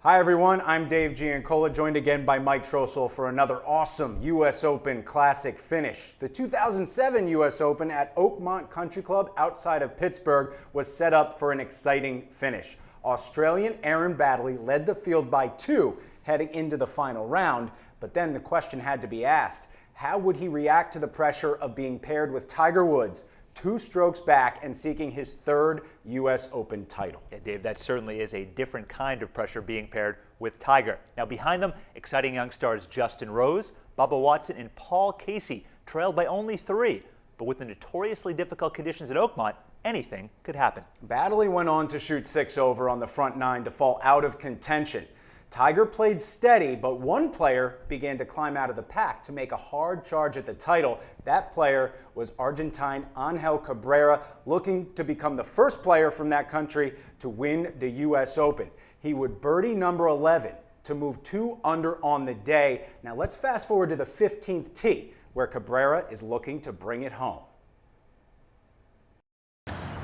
Hi everyone, I'm Dave Giancola, joined again by Mike Trossel for another awesome U.S. Open Classic finish. The 2007 U.S. Open at Oakmont Country Club outside of Pittsburgh was set up for an exciting finish. Australian Aaron Baddeley led the field by 2 heading into the final round, but then the question had to be asked, how would he react to the pressure of being paired with Tiger Woods, 2 strokes back and seeking his 3rd U.S. Open title? Yeah, Dave, that certainly is a different kind of pressure being paired with Tiger. Now behind them, exciting young stars Justin Rose, Bubba Watson, and Paul Casey trailed by only 3. But with the notoriously difficult conditions at Oakmont, anything could happen. Baddeley went on to shoot 6 over on the front 9 to fall out of contention. Tiger played steady, but one player began to climb out of the pack to make a hard charge at the title. That player was Argentine Angel Cabrera, looking to become the first player from that country to win the U.S. Open. He would birdie number 11 to move 2 under on the day. Now let's fast forward to the 15th tee, where Cabrera is looking to bring it home.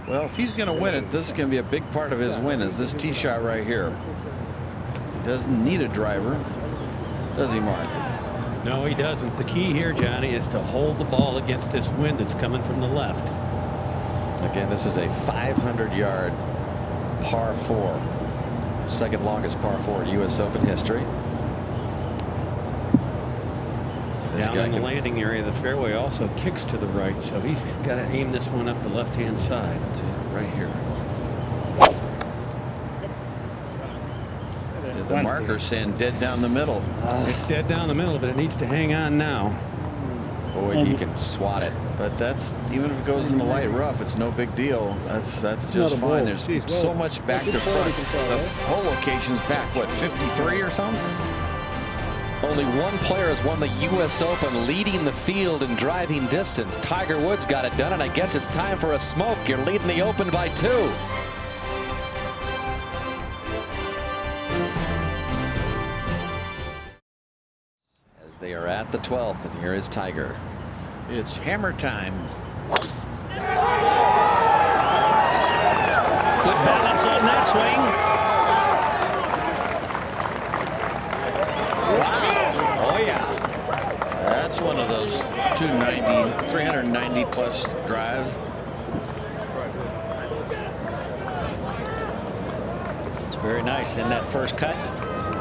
Well, if he's going to win it, this is going to be a big part of his win, is this tee shot right here. Doesn't need a driver, does he, Mark? No, he doesn't. The key here, Johnny, is to hold the ball against this wind that's coming from the left. Again, this is a 500-yard par 4, second longest par 4 in U.S. Open history. Down in the landing area, the fairway also kicks to the right, so he's got to aim this one up the left-hand side. That's it, right here. The marker's saying dead down the middle. It's dead down the middle, but it needs to hang on now. Boy, you can swat it. But that's, even if it goes in the light rough, it's no big deal. That's just fine. There's so much back to front. The whole location's back, what, 53 or something? Only one player has won the U.S. Open leading the field in driving distance. Tiger Woods got it done, and I guess it's time for a smoke. You're leading the Open by 2. They are at the 12th, and here is Tiger. It's hammer time. Good balance on that swing. Wow. Oh, yeah. That's one of those 390 plus drives. It's very nice. And that first cut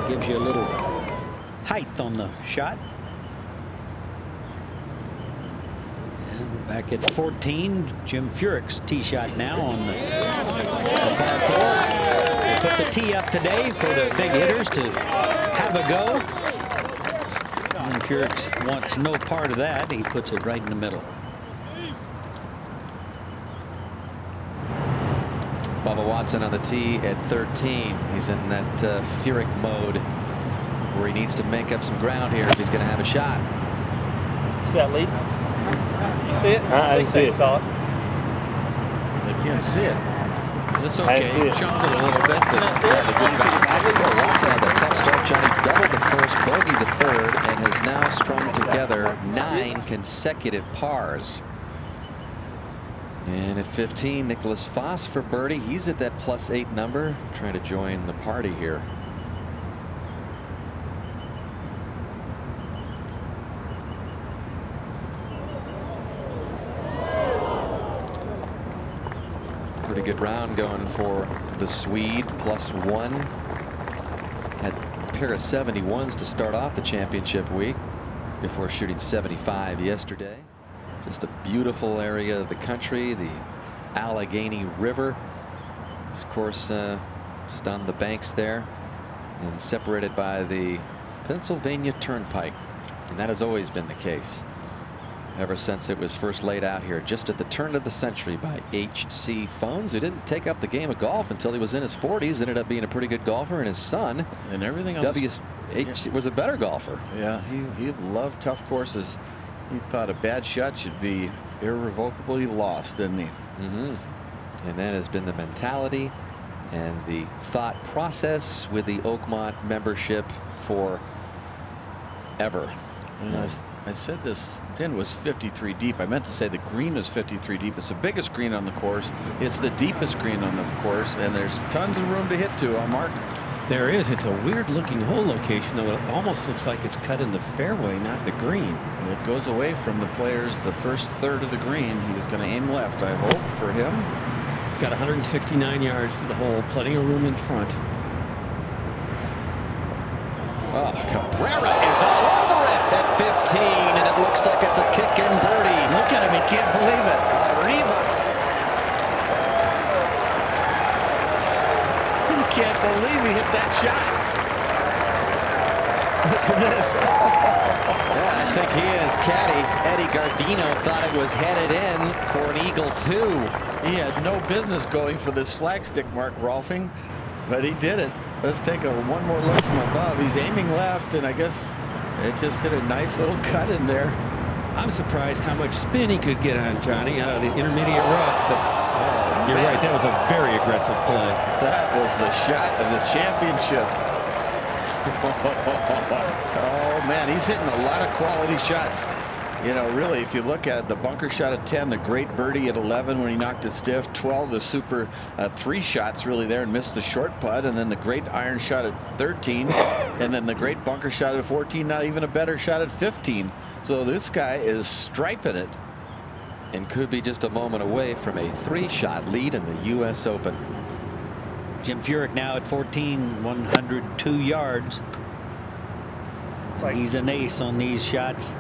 gives you a little height on the shot. And back at 14, Jim Furyk's tee shot now on the par 4. They put the tee up today for the big hitters to have a go. And Furyk wants no part of that. He puts it right in the middle. Bubba Watson on the tee at 13. He's in that Furyk mode, where he needs to make up some ground here if he's going to have a shot. See that lead? You see it? I see it. Saw it. They can't see it. It's okay. He chunked it a little bit. Watson had a tough start, Johnny. Doubled the first, bogeyed the third, and has now strung together 9 consecutive pars. And at 15, Nicholas Foss for birdie. He's at that +8 number, trying to join the party here. Pretty good round going for the Swede, +1. Had a pair of 71s to start off the championship week before shooting 75 yesterday. Just a beautiful area of the country, the Allegheny River. This course just on the banks there and separated by the Pennsylvania Turnpike. And that has always been the case ever since it was first laid out here, just at the turn of the century, by H.C. Phones, who didn't take up the game of golf until he was in his 40s. Ended up being a pretty good golfer, and his son, and everything else, was a better golfer. Yeah, he loved tough courses. He thought a bad shot should be irrevocably lost, didn't he? And that has been the mentality and the thought process with the Oakmont membership for ever. I said this pin was 53 deep. I meant to say the green was 53 deep. It's the biggest green on the course. It's the deepest green on the course, and there's tons of room to hit to, Mark. There is. It's a weird looking hole location, though. It almost looks like it's cut in the fairway, not the green. It goes away from the players the first third of the green. He's going to aim left, I hope, for him. It's got 169 yards to the hole, plenty of room in front. Oh, Cabrera is all over it at 15, and it looks like it's a kick-in birdie. Look at him, he can't believe it. Arriba. He can't believe he hit that shot. Look at this. Yeah, I think he and his caddy, Eddie Gardino, thought it was headed in for an eagle 2. He had no business going for this flag stick mark, Rolfing, but he did it. Let's take one more look from above. He's aiming left, and I guess it just hit a nice little cut in there. I'm surprised how much spin he could get on, Johnny, out of the intermediate rough, but you're right, that was a very aggressive play. That was the shot of the championship. Oh, man, he's hitting a lot of quality shots. You know, really, if you look at the bunker shot at 10, the great birdie at 11 when he knocked it stiff, 12, the super 3 shots really there and missed the short putt, and then the great iron shot at 13, and then the great bunker shot at 14, not even a better shot at 15. So this guy is striping it. And could be just a moment away from a 3-shot lead in the U.S. Open. Jim Furyk now at 14, 102 yards. And he's an ace on these shots.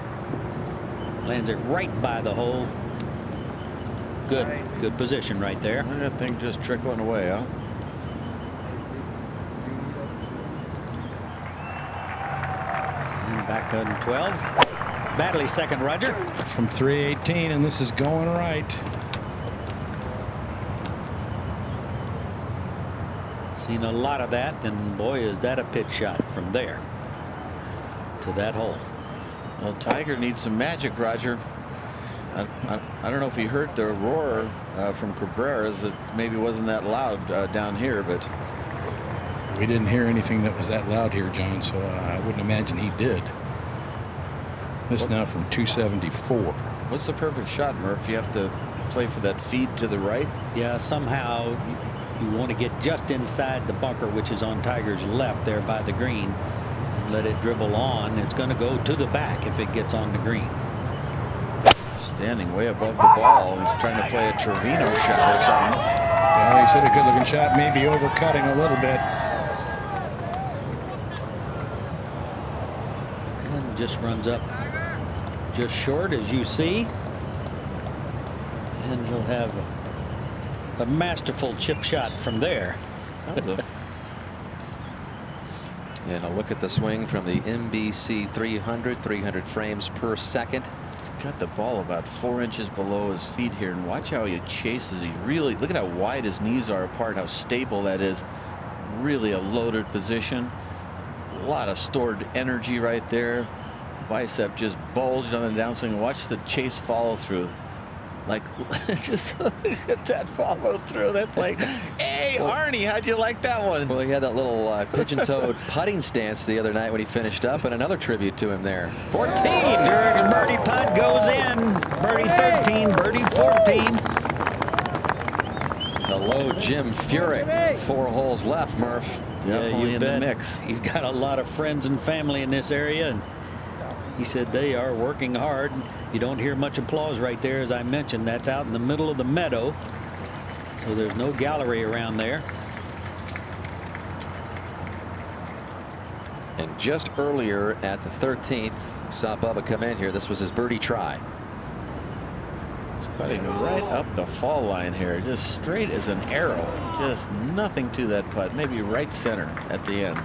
Lands it right by the hole. Good position right there. That thing just trickling away, huh? And back on 12. Badley second, Roger. From 318, and this is going right. Seen a lot of that, and boy, is that a pitch shot from there to that hole. Well, Tiger needs some magic, Roger. I don't know if he heard the roar from Cabrera's. It maybe wasn't that loud down here, but We didn't hear anything that was that loud here, John, so I wouldn't imagine he did. This now from 274. What's the perfect shot, Murph? You have to play for that feed to the right. Yeah, somehow you want to get just inside the bunker, which is on Tiger's left there by the green, and let it dribble on. It's going to go to the back if it gets on the green. Standing way above the ball. He's trying to play a Trevino shot or something. Well, he said a good-looking shot, maybe overcutting a little bit. And just runs up just short, as you see. And he'll have a masterful chip shot from there. And a look at the swing from the NBC 300 frames per second. He's got the ball about 4 inches below his feet here, and watch how he chases. He really, look at how wide his knees are apart, how stable that is. Really a loaded position. A lot of stored energy right there. Bicep just bulged on the downswing. Watch the chase follow through. Like, just look at that follow through. That's like, hey, Arnie, how'd you like that one? Well, he had that little pigeon-toed putting stance the other night when he finished up, and another tribute to him there. 14. Furyk's birdie putt goes in. Birdie 13, birdie 14. Hello, Jim Furyk. 4 holes left, Murph. Definitely in the mix. He's got a lot of friends and family in this area, and he said they are working hard. You don't hear much applause right there, as I mentioned. That's out in the middle of the meadow, so there's no gallery around there. And just earlier at the 13th, saw Bubba come in here. This was his birdie try. Putting right up the fall line here, just straight as an arrow. Just nothing to that putt. Maybe right center at the end.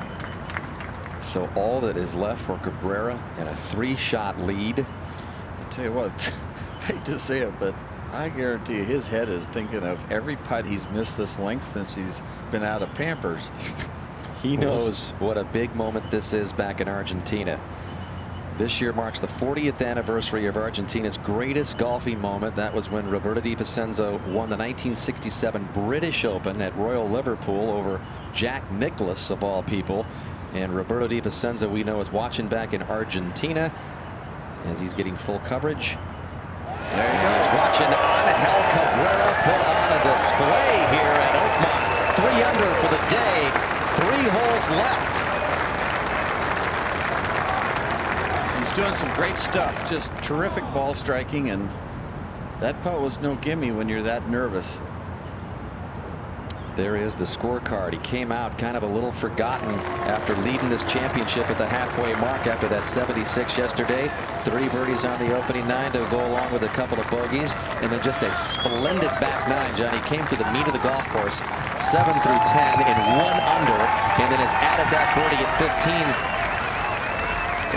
So all that is left for Cabrera and a 3-shot lead. I tell you what, I hate to say it, but I guarantee you his head is thinking of every putt he's missed this length since he's been out of Pampers. He knows what a big moment this is back in Argentina. This year marks the 40th anniversary of Argentina's greatest golfing moment. That was when Roberto Di Vicenzo won the 1967 British Open at Royal Liverpool over Jack Nicklaus, of all people. And Roberto Di Vicenzo, we know, is watching back in Argentina as he's getting full coverage. There he is, watching Angel Cabrera put on a display here at Oakmont. 3 under for the day. 3 holes left. He's doing some great stuff. Just terrific ball striking, and that putt was no gimme when you're that nervous. There is the scorecard. He came out kind of a little forgotten after leading this championship at the halfway mark after that 76 yesterday. 3 birdies on the opening 9 to go along with a couple of bogeys, and then just a splendid back 9. Johnny came to the meat of the golf course, 7 through 10 in 1 under, and then has added that birdie at 15.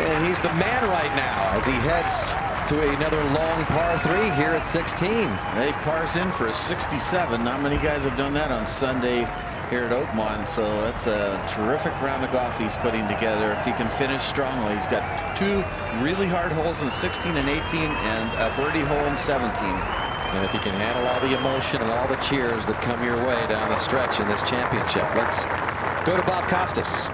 And he's the man right now as he heads to another long par 3 here at 16. He pars in for a 67. Not many guys have done that on Sunday here at Oakmont, so that's a terrific round of golf he's putting together. If he can finish strongly, he's got 2 really hard holes in 16 and 18 and a birdie hole in 17. And if he can handle all the emotion and all the cheers that come your way down the stretch in this championship. Let's go to Bob Costas.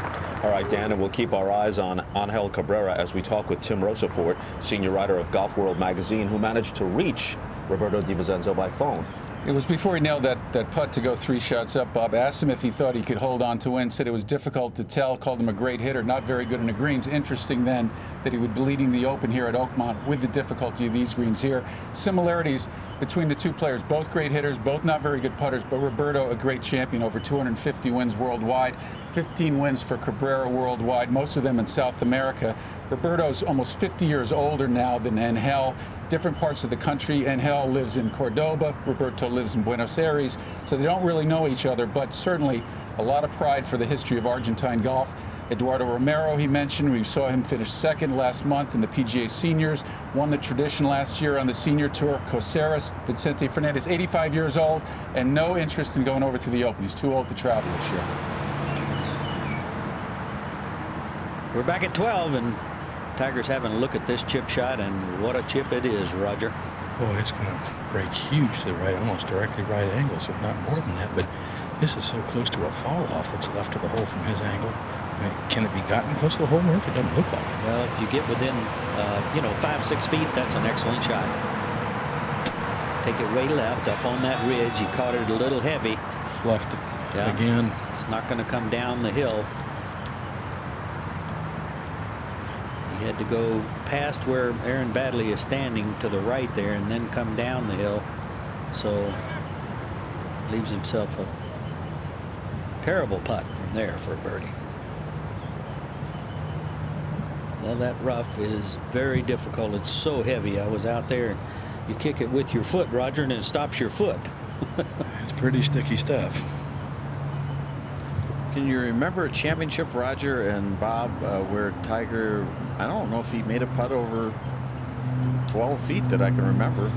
All right, Dan, and we'll keep our eyes on Angel Cabrera as we talk with Tim Rosafort, senior writer of Golf World magazine, who managed to reach Roberto Di Vincenzo by phone. It was before he nailed that putt to go 3 shots up. Bob asked him if he thought he could hold on to win, said it was difficult to tell, called him a great hitter, not very good in the greens. Interesting then that he would be leading the Open here at Oakmont with the difficulty of these greens here. Similarities between the 2 players, both great hitters, both not very good putters, but Roberto a great champion, over 250 wins worldwide, 15 wins for Cabrera worldwide, most of them in South America. Roberto's almost 50 years older now than Angel. Different parts of the country. Angel lives in Cordoba. Roberto lives in Buenos Aires. So they don't really know each other, but certainly a lot of pride for the history of Argentine golf. Eduardo Romero, he mentioned, we saw him finish 2nd last month in the PGA Seniors, won the tradition last year on the Senior Tour. Caceres, Vicente Fernandez, 85 years old, and no interest in going over to the Open. He's too old to travel this year. We're back at 12, and Tiger's having a look at this chip shot, and what a chip it is, Roger. Oh, it's going to break huge to the right, almost directly right angles, if not more than that. But this is so close to a fall off that's left of the hole from his angle. I mean, can it be gotten close to the hole, Murph? It doesn't look like it. Well, if you get within, 5-6 feet, that's an excellent shot. Take it way left up on that ridge. He caught it a little heavy. Left it again. It's not going to come down the hill. He had to go past where Aaron Baddeley is standing to the right there and then come down the hill. So leaves himself a terrible putt from there for a birdie. Well, that rough is very difficult. It's so heavy. I was out there. You kick it with your foot, Roger, and it stops your foot. It's pretty sticky stuff. Can you remember a championship, Roger and Bob, where Tiger, I don't know if he made a putt over 12 feet that I can remember?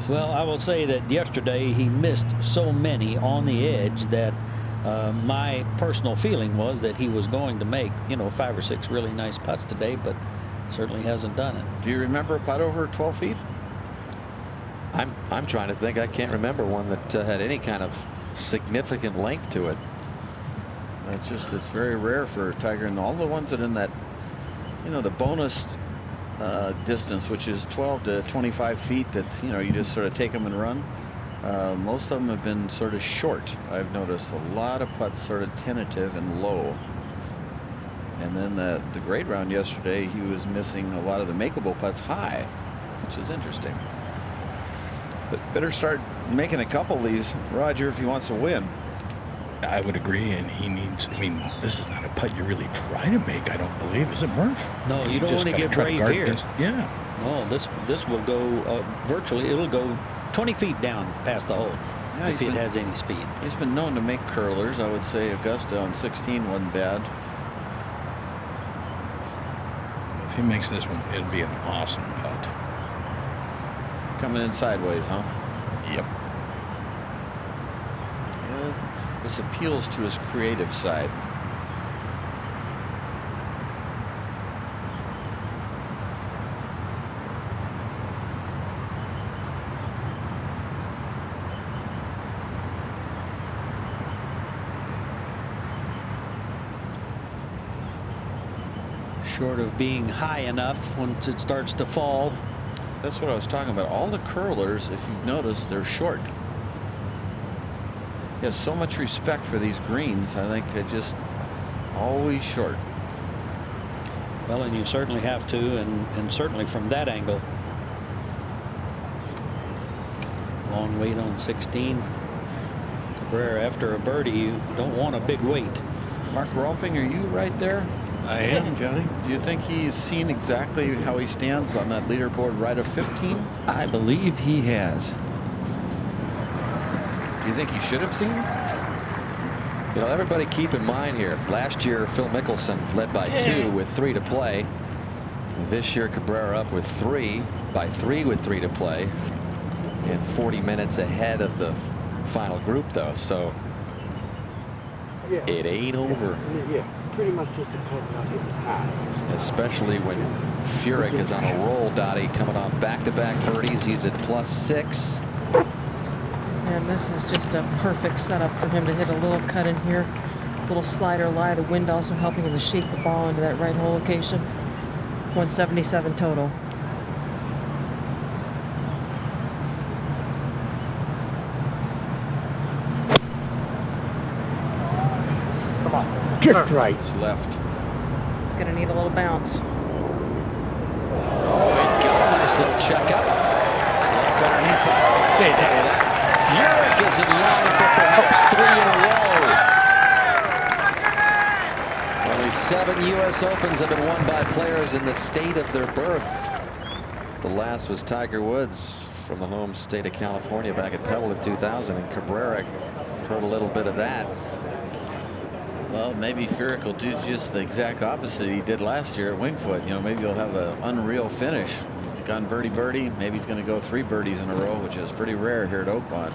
Well, I will say that yesterday he missed so many on the edge that my personal feeling was that he was going to make, 5 or 6 really nice putts today, but certainly hasn't done it. Do you remember a putt over 12 feet? I'm trying to think. I can't remember one that had any kind of significant length to it. It's very rare for Tiger, and all the ones that in that, the bonus distance, which is 12 to 25 feet, that you just sort of take them and run. Most of them have been sort of short. I've noticed a lot of putts sort of tentative and low. And then the grade round yesterday, he was missing a lot of the makeable putts high, which is interesting. But better start making a couple of these, Roger, if he wants to win. I would agree, and he needs. I mean, this is not a putt you really try to make, I don't believe. Is it, Murph? No, you don't want to get brave here. Yeah. No, this will go virtually. It'll go 20 feet down past the hole if it has any speed. He's been known to make curlers. I would say Augusta on 16 wasn't bad. If he makes this one, it'll be an awesome putt. Coming in sideways, huh? Yep. Yeah, this appeals to his creative side. Short of being high enough once it starts to fall. That's what I was talking about. All the curlers, if you've noticed, they're short. He has so much respect for these greens. I think it just always short. Well, and you certainly have to, and certainly from that angle. Long wait on 16. Cabrera, after a birdie, you don't want a big wait. Mark Rolfing, are you right there? I am, Johnny. Do you think he's seen exactly how he stands on that leaderboard right of 15? I believe he has. Do you think he should have seen? You know, everybody keep in mind here, last year Phil Mickelson led by 2 with 3 to play. This year Cabrera up with 3 by 3 with 3 to play, and 40 minutes ahead of the final group though, so it ain't over. Yeah, pretty much just a total high. Especially when Furyk is on a roll, Dottie, coming off back-to-back birdies. He's at +6. And this is just a perfect setup for him to hit a little cut in here. Little slider lie. The wind also helping him to shape the ball into that right hole location. 177 total. Come on. Drift right. It's left. It's going to need a little bounce. Oh, it got a nice little checkup. It's left underneath that. Furyk is in line for perhaps 3 in a row. Only 7 U.S. Opens have been won by players in the state of their birth. The last was Tiger Woods from the home state of California back at Pebble in 2000, and Cabrera heard a little bit of that. Well, maybe Furyk will do just the exact opposite he did last year at Winged Foot. You know, maybe he'll have an unreal finish. He's gone birdie. Maybe he's going to go 3 birdies in a row, which is pretty rare here at Oakmont.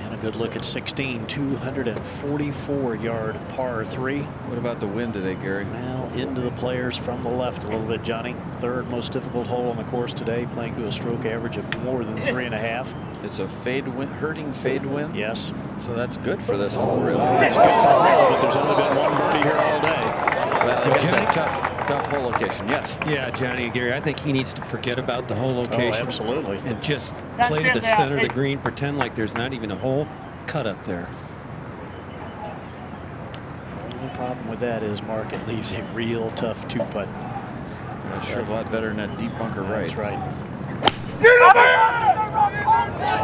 And a good look at 16, 244-yard par 3. What about the wind today, Gary? Well, into the players from the left a little bit, Johnny. 3rd most difficult hole on the course today, playing to a stroke average of more than 3.5. It's a fade wind, hurting fade wind. Yes. So that's good for this hole, really. It's good for the hole, but there's only been 1 birdie here all day. Well, they got that tough hole location. Yes. Yeah, Johnny and Gary, I think he needs to forget about the whole location. Oh, absolutely. And just play to the center of the green, pretend like there's not even a hole cut up there. The only problem with that is, Mark, it leaves a real tough 2-putt. That's sure a lot better than that deep bunker right. That's right.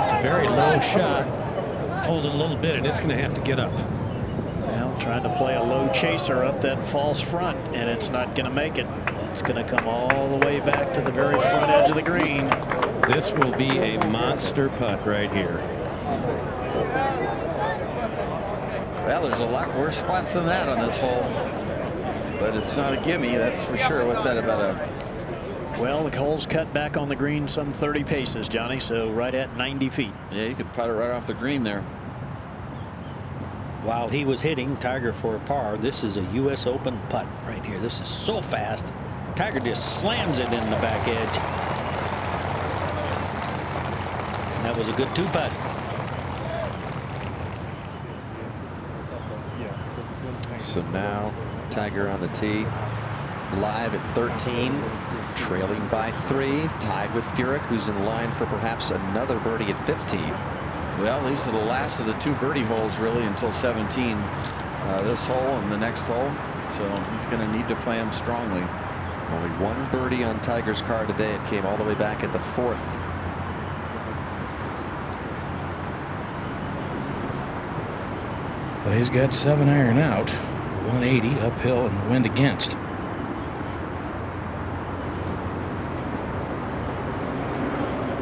It's a very low shot. Hold it a little bit, and it's going to have to get up. Well, trying to play a low chaser up that false front, and it's not going to make it. It's going to come all the way back to the very front edge of the green. This will be a monster putt right here. Well, there's a lot worse spots than that on this hole. But it's not a gimme, that's for sure. What's that, about a... Well, the hole's cut back on the green some 30 paces, Johnny, so right at 90 feet. Yeah, you could putt it right off the green there. While he was hitting Tiger for a par, this is a U.S. Open putt right here. This is so fast. Tiger just slams it in the back edge. And that was a good 2-putt. So now Tiger on the tee, live at 13, trailing by 3, tied with Furyk, who's in line for perhaps another birdie at 15. Well, these are the last of the 2 birdie holes, really, until 17. This hole and the next hole. So he's going to need to play them strongly. Only 1 birdie on Tiger's card today. It came all the way back at the 4th. But he's got 7 iron out, 180 uphill and the wind against.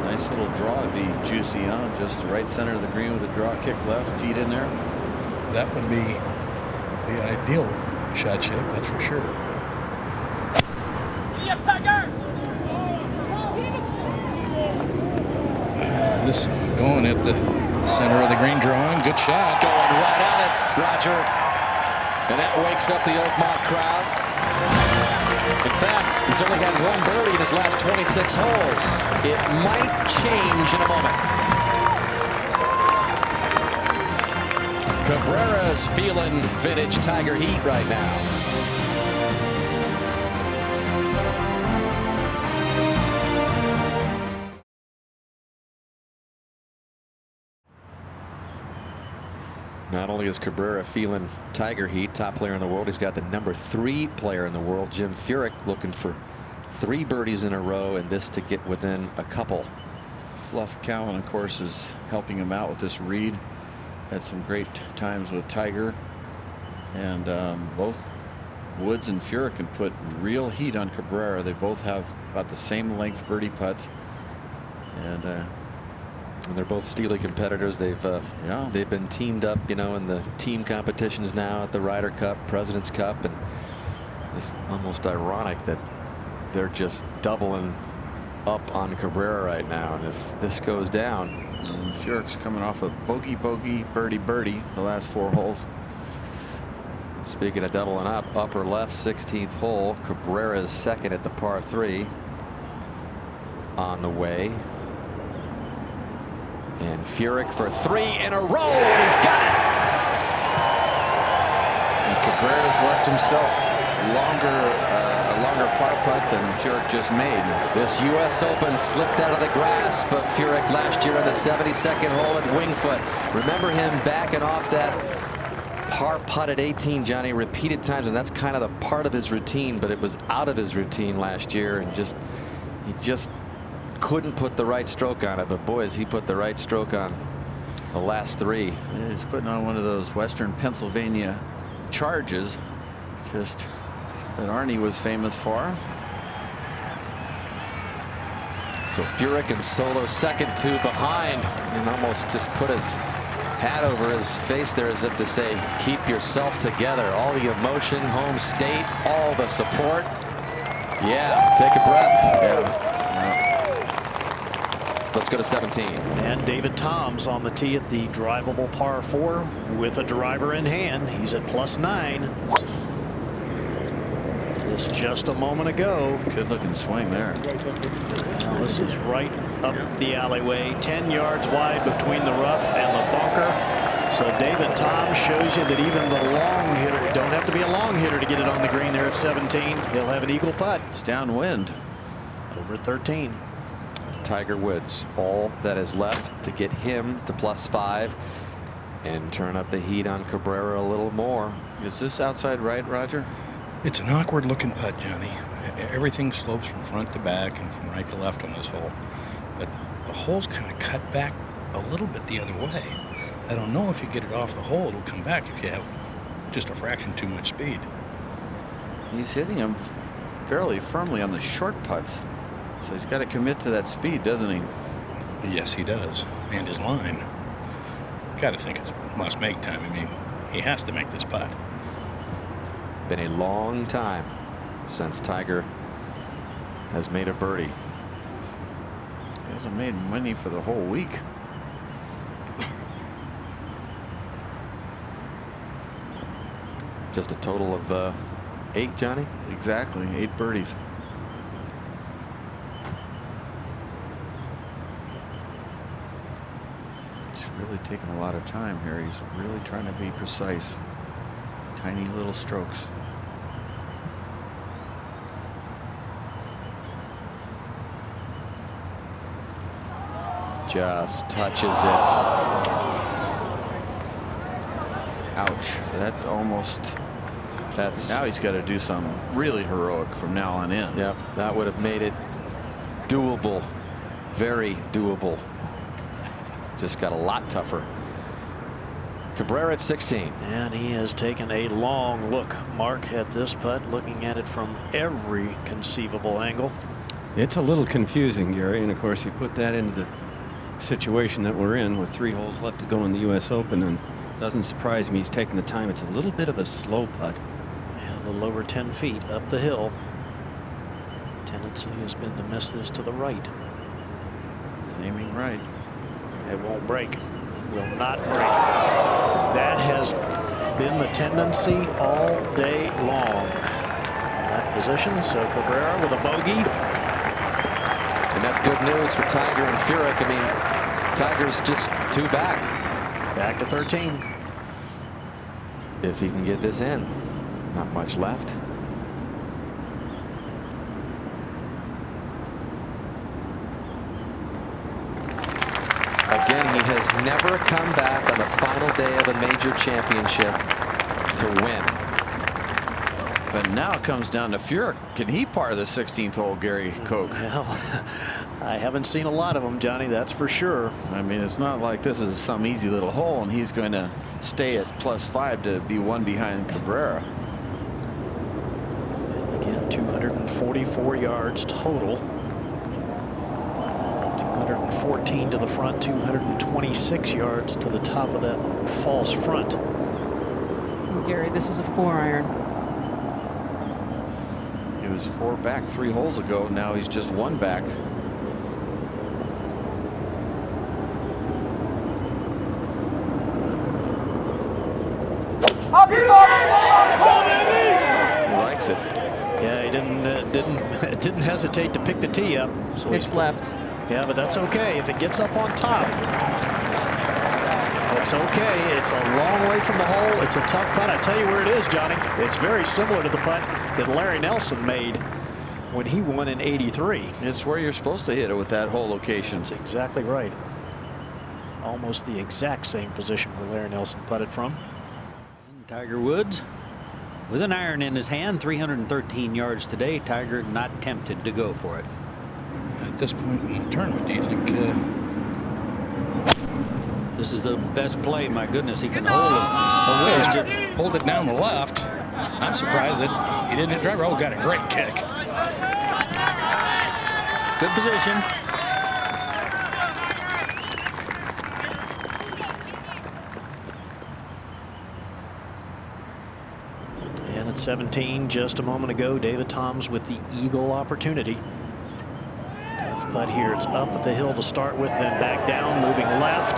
Nice little draw to be juicy on, just right center of the green with a draw kick left, feet in there. That would be the ideal shot shape, that's for sure. This going at the center of the green, drawing, good shot. Going right at it, Roger. And that wakes up the Oakmont crowd. In fact, he's only had 1 birdie in his last 26 holes. It might change in a moment. Cabrera's feeling vintage Tiger heat right now. Not only is Cabrera feeling Tiger heat, top player in the world, he's got the #3 player in the world, Jim Furyk, looking for 3 birdies in a row and this to get within a couple. Fluff Cowan, of course, is helping him out with this Reed. Had some great times with Tiger, and both Woods and Furyk can put real heat on Cabrera. They both have about the same length birdie putts, and they're both steely competitors. They've been teamed up, you know, in the team competitions now at the Ryder Cup, President's Cup, and it's almost ironic that they're just doubling up on Cabrera right now. And if this goes down, and Furyk's coming off a bogey, birdie, the last 4 holes. Speaking of doubling up, upper left, 16th hole. Cabrera's second at the par 3 on the way. And Furyk for 3 in a row, and he's got it. And Cabrera's left himself a longer par putt than Furyk just made. This U.S. Open slipped out of the grasp of Furyk last year on the 72nd hole at Winged Foot. Remember him backing off that par putt at 18, Johnny, repeated times, and that's kind of the part of his routine, but it was out of his routine last year, and he just couldn't put the right stroke on it. But boys, he put the right stroke on the last 3. Yeah, he's putting on one of those Western Pennsylvania charges, just that Arnie was famous for. So Furyk in solo second, 2 behind, and almost just put his hat over his face there as if to say, keep yourself together. All the emotion, home state, all the support. Yeah, take a breath. Yeah. Let's go to 17. And David Toms on the tee at the drivable par 4 with a driver in hand. He's at +9. This just a moment ago. Good looking swing there. Now this is right up the alleyway, 10 yards wide between the rough and the bunker. So David Toms shows you that even the long hitter, don't have to be a long hitter to get it on the green there at 17. He'll have an eagle putt. It's downwind. Over at 13. Tiger Woods, all that is left to get him to +5 and turn up the heat on Cabrera a little more. Is this outside right, Roger? It's an awkward looking putt, Johnny. Everything slopes from front to back and from right to left on this hole. But the hole's kind of cut back a little bit the other way. I don't know if you get it off the hole, it'll come back if you have just a fraction too much speed. He's hitting him fairly firmly on the short putts. So he's got to commit to that speed, doesn't he? Yes, he does. And his line. Got to think it's must-make time. I mean, he has to make this putt. Been a long time since Tiger has made a birdie. He hasn't made money for the whole week. Just a total of 8, Johnny? Exactly, 8 birdies. He's really taking a lot of time here. He's really trying to be precise. Tiny little strokes. Just touches it. Ouch. That almost. Now he's got to do something really heroic from now on in. Yep, that would have made it doable. Very doable. Just got a lot tougher. Cabrera at 16. And he has taken a long look, Mark, at this putt, looking at it from every conceivable angle. It's a little confusing, Gary, and of course you put that into the situation that we're in with 3 holes left to go in the U.S. Open, and it doesn't surprise me he's taking the time. It's a little bit of a slow putt. Yeah, a little over 10 feet up the hill. Tendency has been to miss this to the right. Aiming right. It won't break. Will not break. That has been the tendency all day long. In that position, so Cabrera with a bogey. And that's good news for Tiger and Furyk. I mean, Tiger's just 2 back. Back to 13. If he can get this in. Not much left. Again, he has never come back on the final day of a major championship to win. But now it comes down to Furyk. Can he par the 16th hole, Gary Koch? Well, I haven't seen a lot of them, Johnny, that's for sure. I mean, it's not like this is some easy little hole and he's going to stay at +5 to be one behind Cabrera. And again, 244 yards total. 214 to the front, 226 yards to the top of that false front. Gary, this is a 4-iron. He was 4 back 3 holes ago. Now he's just 1 back. He likes it. Yeah, he didn't hesitate to pick the tee up. So It's left. Yeah, but that's okay if it gets up on top. It's okay. It's a long way from the hole. It's a tough putt. I tell you where it is, Johnny. It's very similar to the putt that Larry Nelson made when he won in '83. It's where you're supposed to hit it with that hole location. That's exactly right. Almost the exact same position where Larry Nelson putted from. And Tiger Woods with an iron in his hand, 313 yards today. Tiger not tempted to go for it. At this point in the tournament, do you think this is the best play? My goodness, he can hold a wedge. hold it down the left? I'm surprised that he didn't hit driver. Oh, got a great kick. Good position. And at 17, just a moment ago, David Toms with the eagle opportunity. Tough putt here. It's up at the hill to start with, then back down, moving left.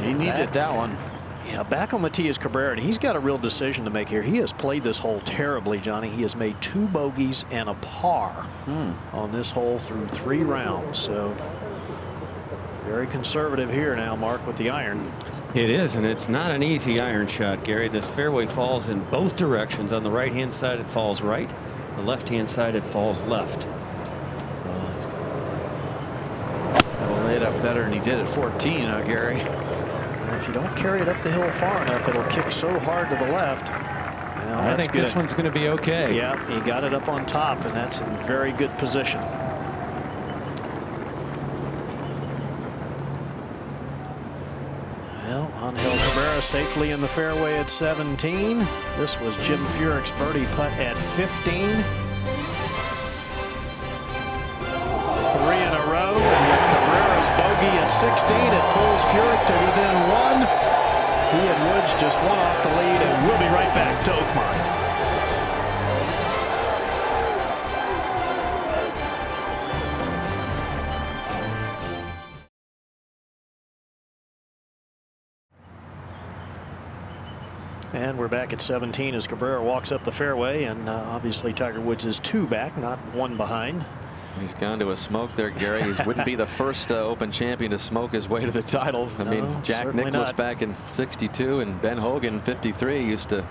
He needed that one. Yeah, back on the tee is Cabrera, and he's got a real decision to make here. He has played this hole terribly, Johnny. He has made 2 bogeys and a par on this hole through 3 rounds. So very conservative here now, Mark, with the iron. It is, and it's not an easy iron shot, Gary. This fairway falls in both directions. On the right-hand side, it falls right. The left-hand side, it falls left. Well, laid up better than he did at 14, Gary. If you don't carry it up the hill far enough, it'll kick so hard to the left. Well, I think this one's going to be okay. Yeah, he got it up on top, and that's in very good position. Well, Angel Cabrera safely in the fairway at 17. This was Jim Furyk's birdie putt at 15. 3 in a row, and with Cabrera's bogey at 16, it pulls Furyk to within 1. He and Woods just 1 off the lead, and we'll be right back to Oakmont. And we're back at 17 as Cabrera walks up the fairway, and obviously Tiger Woods is 2 back, not 1 behind. He's gone to a smoke there, Gary. He wouldn't be the first Open champion to smoke his way to the title. I mean, Jack Nicklaus back in '62 and Ben Hogan in '53 used to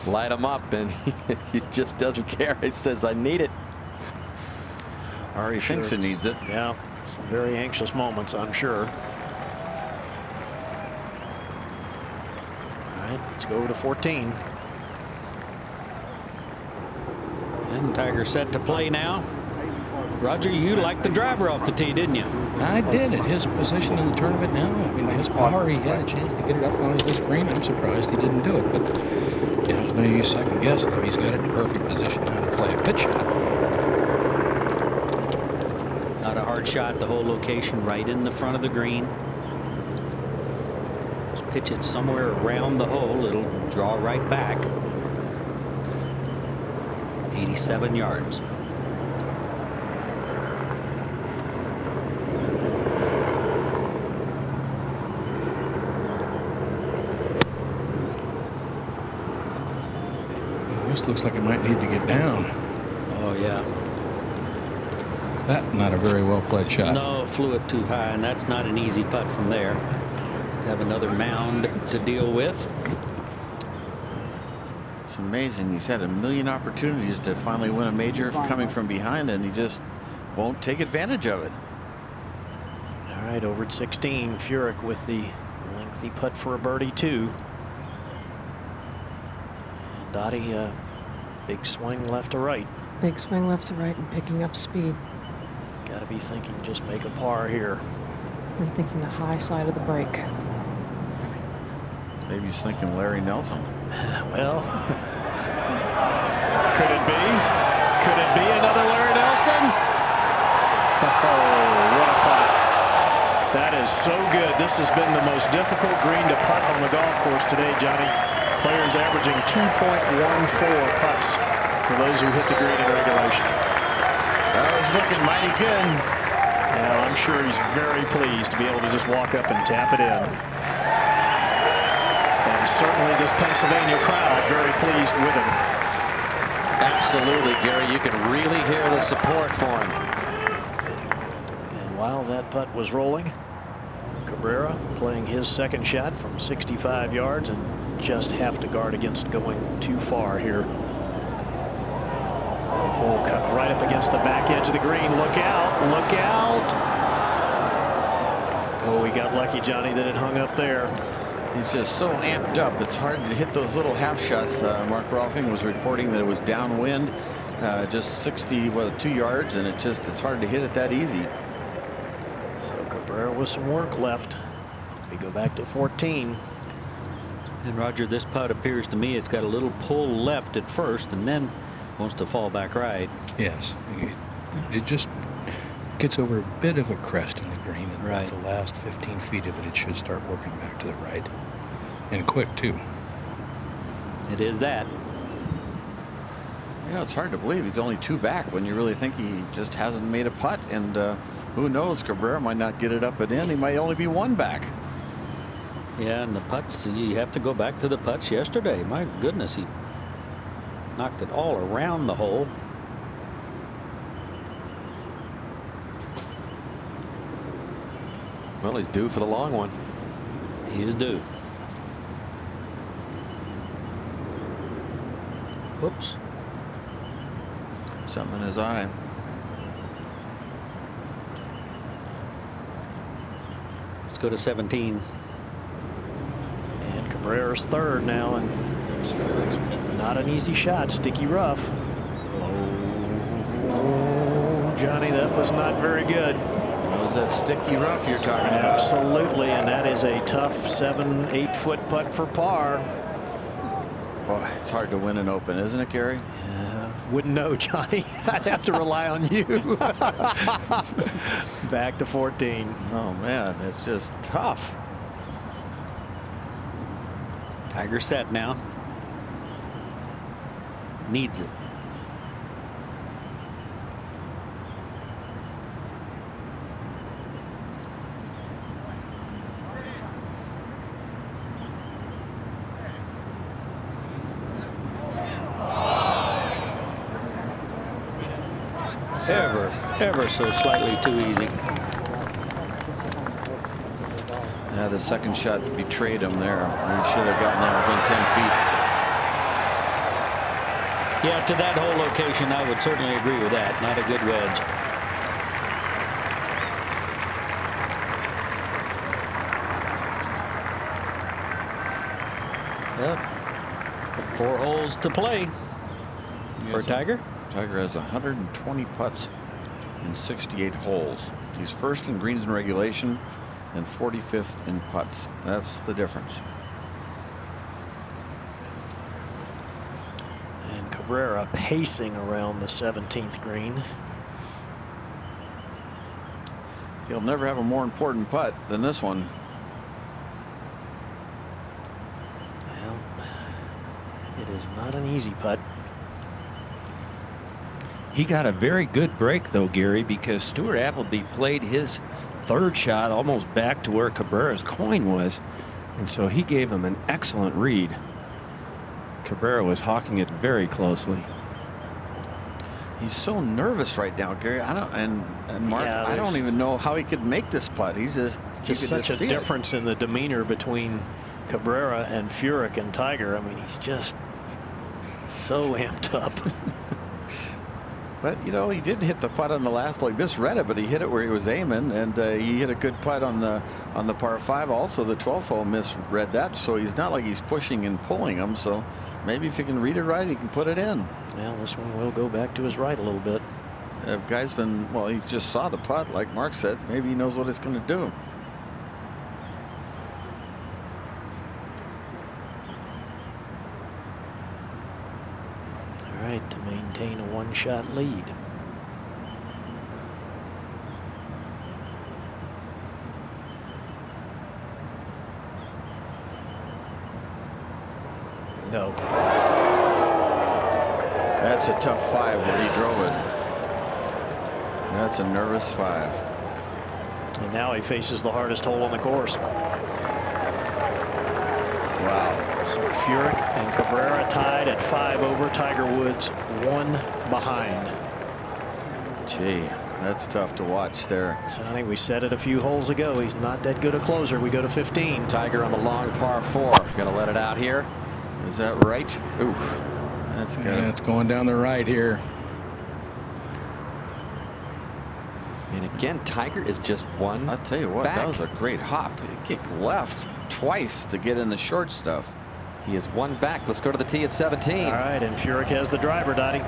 light him up, and he just doesn't care. He says, I need it. Or he thinks he needs it. Yeah, some very anxious moments, I'm sure. All right, let's go to 14. And Tiger set to play now. Roger, you liked the driver off the tee, didn't you? I did. At his position in the tournament now, I mean, his power, he had a chance to get it up on this green. I'm surprised he didn't do it. But there's no use second guessing him. He's got it in perfect position now to play a pitch shot. Not a hard shot. The whole location right in the front of the green. Just pitch it somewhere around the hole. It'll draw right back. 87 yards. This looks like it might need to get down. Oh, yeah. That not a very well played shot. No, flew it too high, and that's not an easy putt from there. Have another mound to deal with. It's amazing. He's had a million opportunities to finally win a major coming from behind, and he just won't take advantage of it. All right, over at 16, Furyk with the lengthy putt for a birdie, too. And Dottie, big swing left to right. Big swing left to right and picking up speed. Got to be thinking just make a par here. I'm thinking the high side of the break. Maybe he's thinking Larry Nelson. Well, could it be? Could it be another Larry Nelson? Oh, what a putt. That is so good. This has been the most difficult green to putt on the golf course today, Johnny. Players averaging 2.14 putts for those who hit the green in regulation. That was looking mighty good. Yeah, I'm sure he's very pleased to be able to just walk up and tap it in. And certainly this Pennsylvania crowd very pleased with him. Absolutely, Gary. You can really hear the support for him. And while that putt was rolling, Cabrera playing his second shot from 65 yards and just have to guard against going too far here. Hole cut right up against the back edge of the green. Look out, look out. Oh, we got lucky, Johnny, that it hung up there. He's just so amped up. It's hard to hit those little half shots. Mark Rolfing was reporting that it was downwind, just 2 yards, and it's hard to hit it that easy. So Cabrera with some work left. We go back to 14. And Roger, this putt appears to me it's got a little pull left at first and then wants to fall back right. Yes. It just gets over a bit of a crest in the green, and right. The last 15 feet of it should start working back to the right. And quick, too. It is that. You know, it's hard to believe he's only 2 back when you really think he just hasn't made a putt. And who knows, Cabrera might not get it up and in. He might only be 1 back. Yeah, and the putts, you have to go back to the putts yesterday. My goodness, he knocked it all around the hole. Well, he's due for the long one. He is due. Whoops. Something in his eye. Let's go to 17. And Cabrera's third now, and not an easy shot. Sticky rough. Oh, Johnny, that was not very good. That was that sticky rough you're talking about. Absolutely, and that is a tough 7-8 foot putt for par. Boy, it's hard to win an Open, isn't it, Gary? Wouldn't know, Johnny. I'd have to rely on you. Back to 14. Oh, man, it's just tough. Tiger set now. Needs it. Ever so slightly too easy. Yeah, the second shot betrayed him there. He should have gotten there within 10 feet. Yeah, to that whole location, I would certainly agree with that. Not a good wedge. Yep. 4 holes to play for Tiger. Tiger has 120 putts in 68 holes. He's first in greens in regulation and 45th in putts. That's the difference. And Cabrera pacing around the 17th green. He'll never have a more important putt than this one. Well, it is not an easy putt. He got a very good break, though, Gary, because Stuart Appleby played his 3rd shot almost back to where Cabrera's coin was, and so he gave him an excellent read. Cabrera was hawking it very closely. He's so nervous right now, Gary. And Mark, Yeah, I don't even know how he could make this putt. He's just such a difference in the demeanor between Cabrera and Furyk and Tiger. I mean, he's just So amped up. But, you know, he didn't hit the putt on the last leg. Misread it, but he hit it where he was aiming, and he hit a good putt on the par 5. Also, the 12th hole misread that, so he's not like he's pushing and pulling them. So maybe if he can read it right, he can put it in. Well, this one will go back to his right a little bit. If guy's been, well, he just saw the putt, like Mark said. Maybe he knows what it's going to do. All right, to maintain a one-shot lead. No. That's a tough 5 where he drove it. That's a nervous 5. And now he faces the hardest hole on the course. Wow. So Furyk and Cabrera tied at 5 over. Tiger Woods 1 behind. Gee, that's tough to watch there. So I think we said it a few holes ago. He's not that good a closer. We go to 15. Tiger on the long par 4. Gonna let it out here. Is that right? Ooh, that's good. Yeah, it's going down the right here. And again, Tiger is just one. I'll tell you what, back. that was a great hop. He kicked left twice to get in the short stuff. He is one back. Let's go to the tee at 17. All right, and Furyk has the driver, Dottie.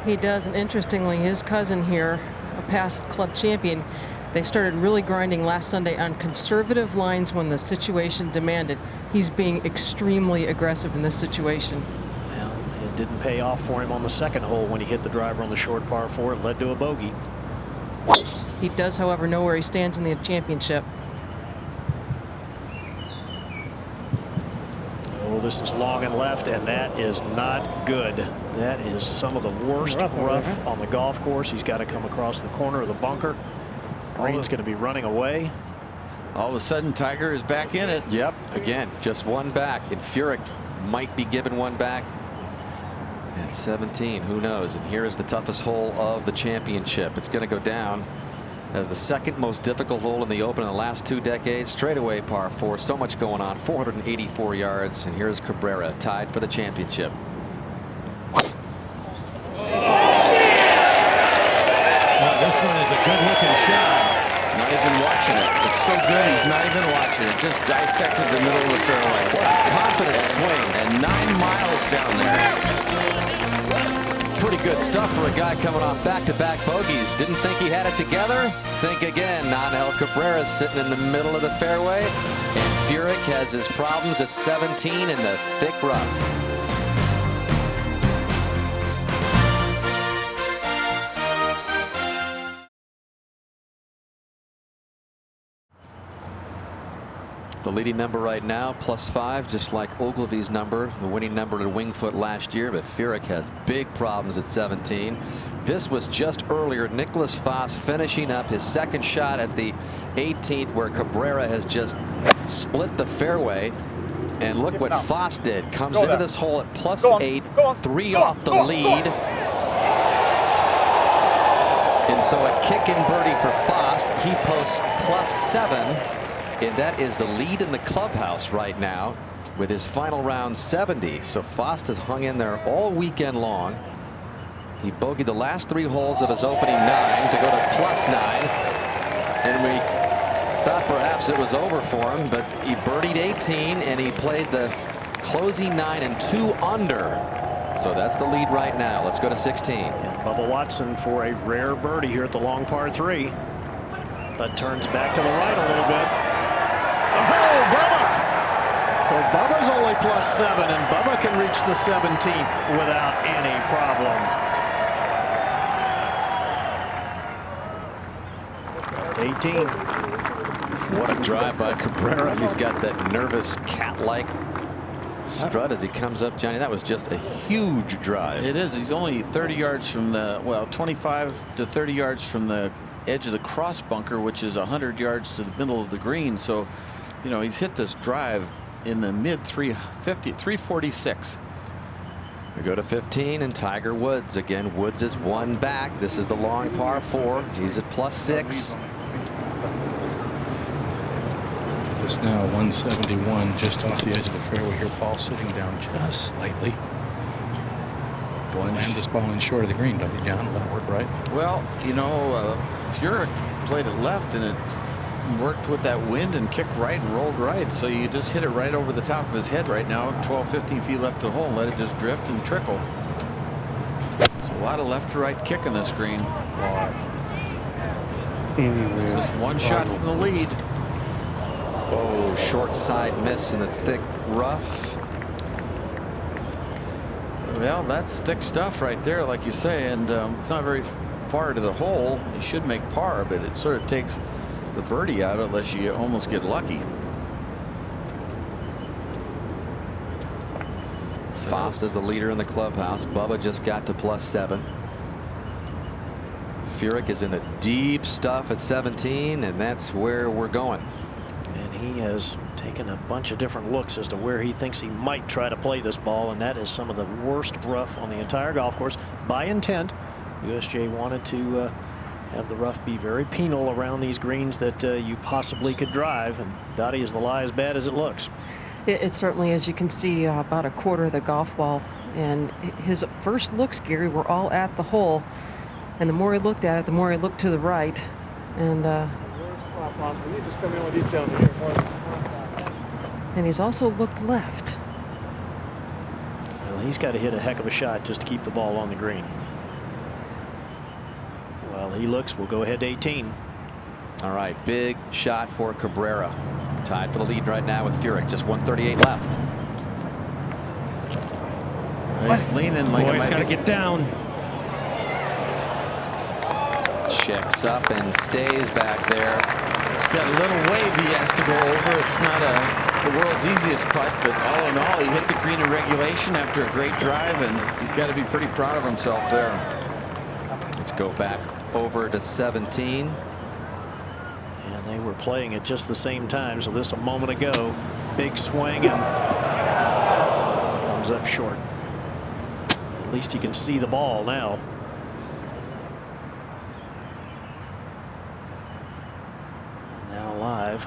He does, and interestingly, his cousin here, a past club champion, they started really grinding last Sunday on conservative lines when the situation demanded. He's being extremely aggressive in this situation. Well, it didn't pay off for him on the second hole when he hit the driver on the short par 4. It led to a bogey. He does, however, know where he stands in the championship. Oh, this is long and left, and that is not good. That is some of the worst rough on the golf course. He's got to come across the corner of the bunker. Green's going to be running away. All of a sudden, Tiger is back in it. Yep. Again, just one back. And Furyk might be given one back at 17. Who knows? And here is the toughest hole of the championship. It's going to go down as the second most difficult hole in the Open in the last 2 decades. Straightaway par 4. So much going on. 484 yards. And here's Cabrera tied for the championship. This one is a good-looking shot. Not even watching it. It's so good, he's not even watching it. Just dissected the middle of the fairway. What a confident swing. And 9 miles down there. Pretty good stuff for a guy coming off back-to-back bogeys. Didn't think he had it together? Think again. Angel Cabrera sitting in the middle of the fairway. And Furyk has his problems at 17 in the thick rough. The leading number right now, +5, just like Ogilvy's number, the winning number at Winged Foot last year. But Furyk has big problems at 17. This was just earlier. Nicholas Foss finishing up his second shot at the 18th, where Cabrera has just split the fairway. And look what Foss did. Comes into this hole at +8, 3 off the lead. And so a kick and birdie for Foss. He posts +7. And that is the lead in the clubhouse right now with his final round 70. So Foss has hung in there all weekend long. He bogeyed the last 3 holes of his opening 9 to go to +9. And we thought perhaps it was over for him, but he birdied 18 and he played the closing 9 and 2 under. So that's the lead right now. Let's go to 16. And Bubba Watson for a rare birdie here at the long par 3. But turns back to the right a little bit. Oh, Bubba! So Bubba's only +7, and Bubba can reach the 17th without any problem. 18. What a drive by Cabrera. He's got that nervous cat-like strut as he comes up, Johnny. That was just a huge drive. It is. He's only 30 yards from the, well, 25 to 30 yards from the edge of the cross bunker, which is 100 yards to the middle of the green. So, you know, he's hit this drive in the mid 350, 346. We go to 15 and Tiger Woods again. Woods is one back. This is the long par 4. He's at +6. Just now 171 just off the edge of the fairway here. Ball sitting down just slightly. land this ball in short of the green, don't you, John? Let it work right. Well, you know, Furyk played it left and it worked with that wind and kicked right and rolled right. So you just hit it right over the top of his head right now, 12, 15 feet left to the hole, and let it just drift and trickle. It's a lot of left to right kick in this green. Just one shot from the lead. Oh, short side miss in the thick rough. Well, that's thick stuff right there, like you say, and it's not very far to the hole. You should make par, but it sort of takes the birdie out unless you almost get lucky. Fosta's the leader in the clubhouse. Bubba just got to +7. Furyk is in the deep stuff at 17, and that's where we're going. And he has taken a bunch of different looks as to where he thinks he might try to play this ball, and that is some of the worst rough on the entire golf course by intent. USJ wanted to have the rough be very penal around these greens that you possibly could drive, and Dottie, is the lie as bad as it looks? It certainly is. You can see about a quarter of the golf ball, and his first looks, Gary, were all at the hole, and the more he looked at it, the more he looked to the right, and and he's also looked left. Well, he's got to hit a heck of a shot just to keep the ball on the green. Well, he looks. We'll go ahead to 18. All right, big shot for Cabrera. Tied for the lead right now with Furyk. Just 138 left. He's leaning like Boy, he's got to get down. Checks up and stays back there. He's got a little wave he has to go over. It's not the world's easiest putt, but all in all, he hit the green in regulation after a great drive, and he's got to be pretty proud of himself there. Let's go back over to 17. And they were playing at just the same time, so this a moment ago. Big swing and comes up short. At least you can see the ball now. Now live.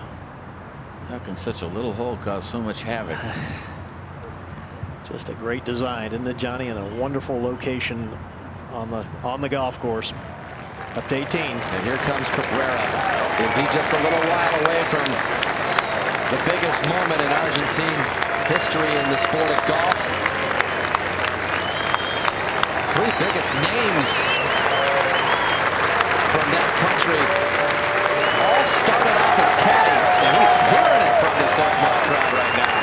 How can such a little hole cause so much havoc? Just a great design, isn't it, Johnny? And a wonderful location on the golf course. Up to 18. And here comes Cabrera. Is he just a little while away from the biggest moment in Argentine history in the sport of golf? Three biggest names from that country all started off as caddies, and he's hearing it from this Oakmont crowd right now.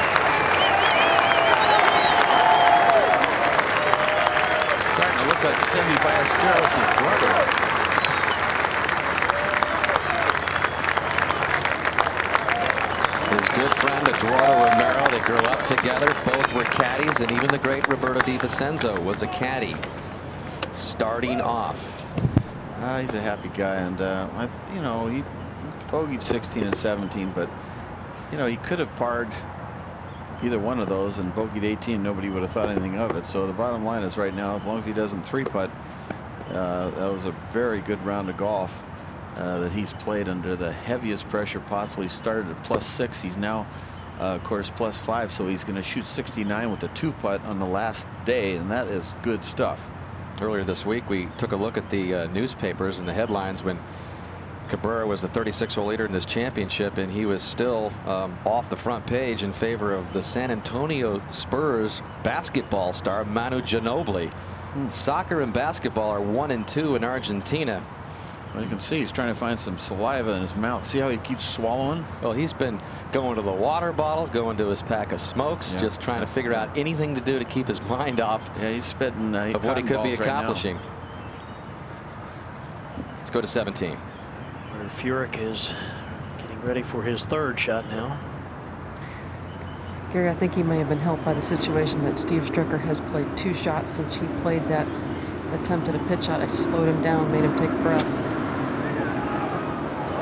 Starting to look like Semi Ballesteros' brother. His good friend Eduardo Romero, they grew up together. Both were caddies, and even the great Roberto Di Vicenzo was a caddy starting off. He's a happy guy, and you know, he bogeyed 16 and 17, but you know, he could have parred either one of those and bogeyed 18. Nobody would have thought anything of it. So the bottom line is, right now, as long as he doesn't three-putt, that was a very good round of golf that he's played under the heaviest pressure possible. He started at +6. He's now, of course, +5. So he's going to shoot 69 with a two-putt on the last day, and that is good stuff. Earlier this week, we took a look at the newspapers and the headlines when Cabrera was the 36-hole leader in this championship, and he was still off the front page in favor of the San Antonio Spurs basketball star Manu Ginobili. Soccer and basketball are 1 and 2 in Argentina. Well, you can see he's trying to find some saliva in his mouth. See how he keeps swallowing? Well, he's been going to the water bottle, going to his pack of smokes, just trying to figure out anything to do to keep his mind off. Yeah, he's spitting of what he could be accomplishing. Let's go to 17. Furyk is getting ready for his third shot now. Gary, I think he may have been helped by the situation that Steve Stricker has played 2 shots since he played that attempt at a pitch shot. It slowed him down, made him take a breath.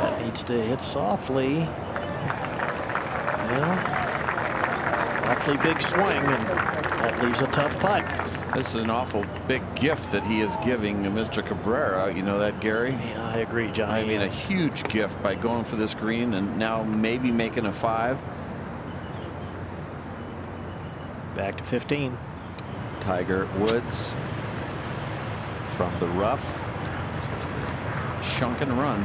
That needs to hit softly. Well, awfully big swing, and that leaves a tough putt. This is an awful big gift that he is giving Mr. Cabrera. You know that, Gary? Yeah, I agree, Johnny. I mean, a huge gift by going for this green and now maybe making a 5. Back to 15. Tiger Woods from the rough. Shunk and run.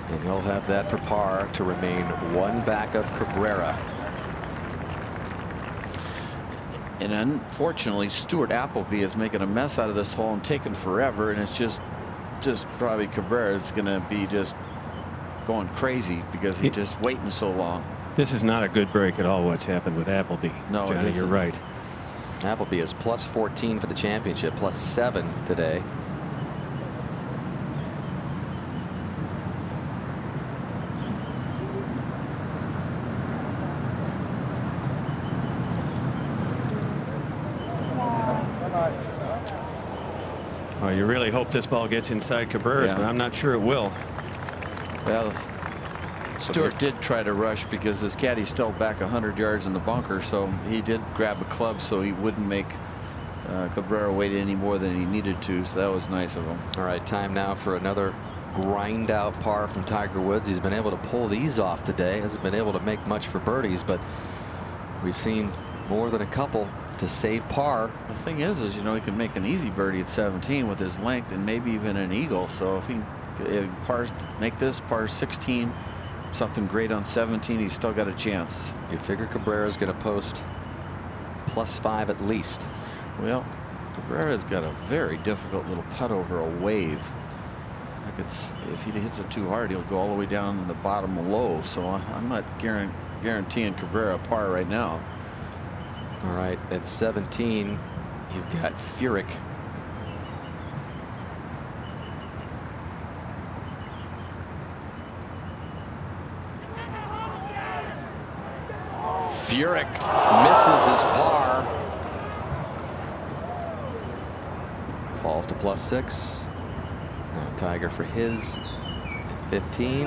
And he'll have that for par to remain one back of Cabrera. And unfortunately, Stuart Appleby is making a mess out of this hole and taking forever. And it's just probably Cabrera is going to be just going crazy because he's just waiting so long. This is not a good break at all, what's happened with Appleby. No, Johnny, you're right. Appleby is plus 14 for the championship, plus 7 today. Well, you really hope this ball gets inside Cabrera's, Yeah. but I'm not sure it will. Well, Stewart did try to rush because his caddy still back 100 yards in the bunker, so he did grab a club so he wouldn't make Cabrera wait any more than he needed to, so that was nice of him. All right, time now for another grind out par from Tiger Woods. He's been able to pull these off today. Hasn't been able to make much for birdies, but we've seen more than a couple to save par. The thing is he can make an easy birdie at 17 with his length and maybe even an eagle. So if he make this par 16, something great on 17, he's still got a chance. You figure Cabrera's going to post plus 5 at least. Well, Cabrera's got a very difficult little putt over a wave. If he hits it too hard, he'll go all the way down in the bottom low. So I'm not guaranteeing Cabrera a par right now. All right, at 17, you've got Furyk. Furyk misses his par. Falls to plus 6. Now Tiger for his at 15.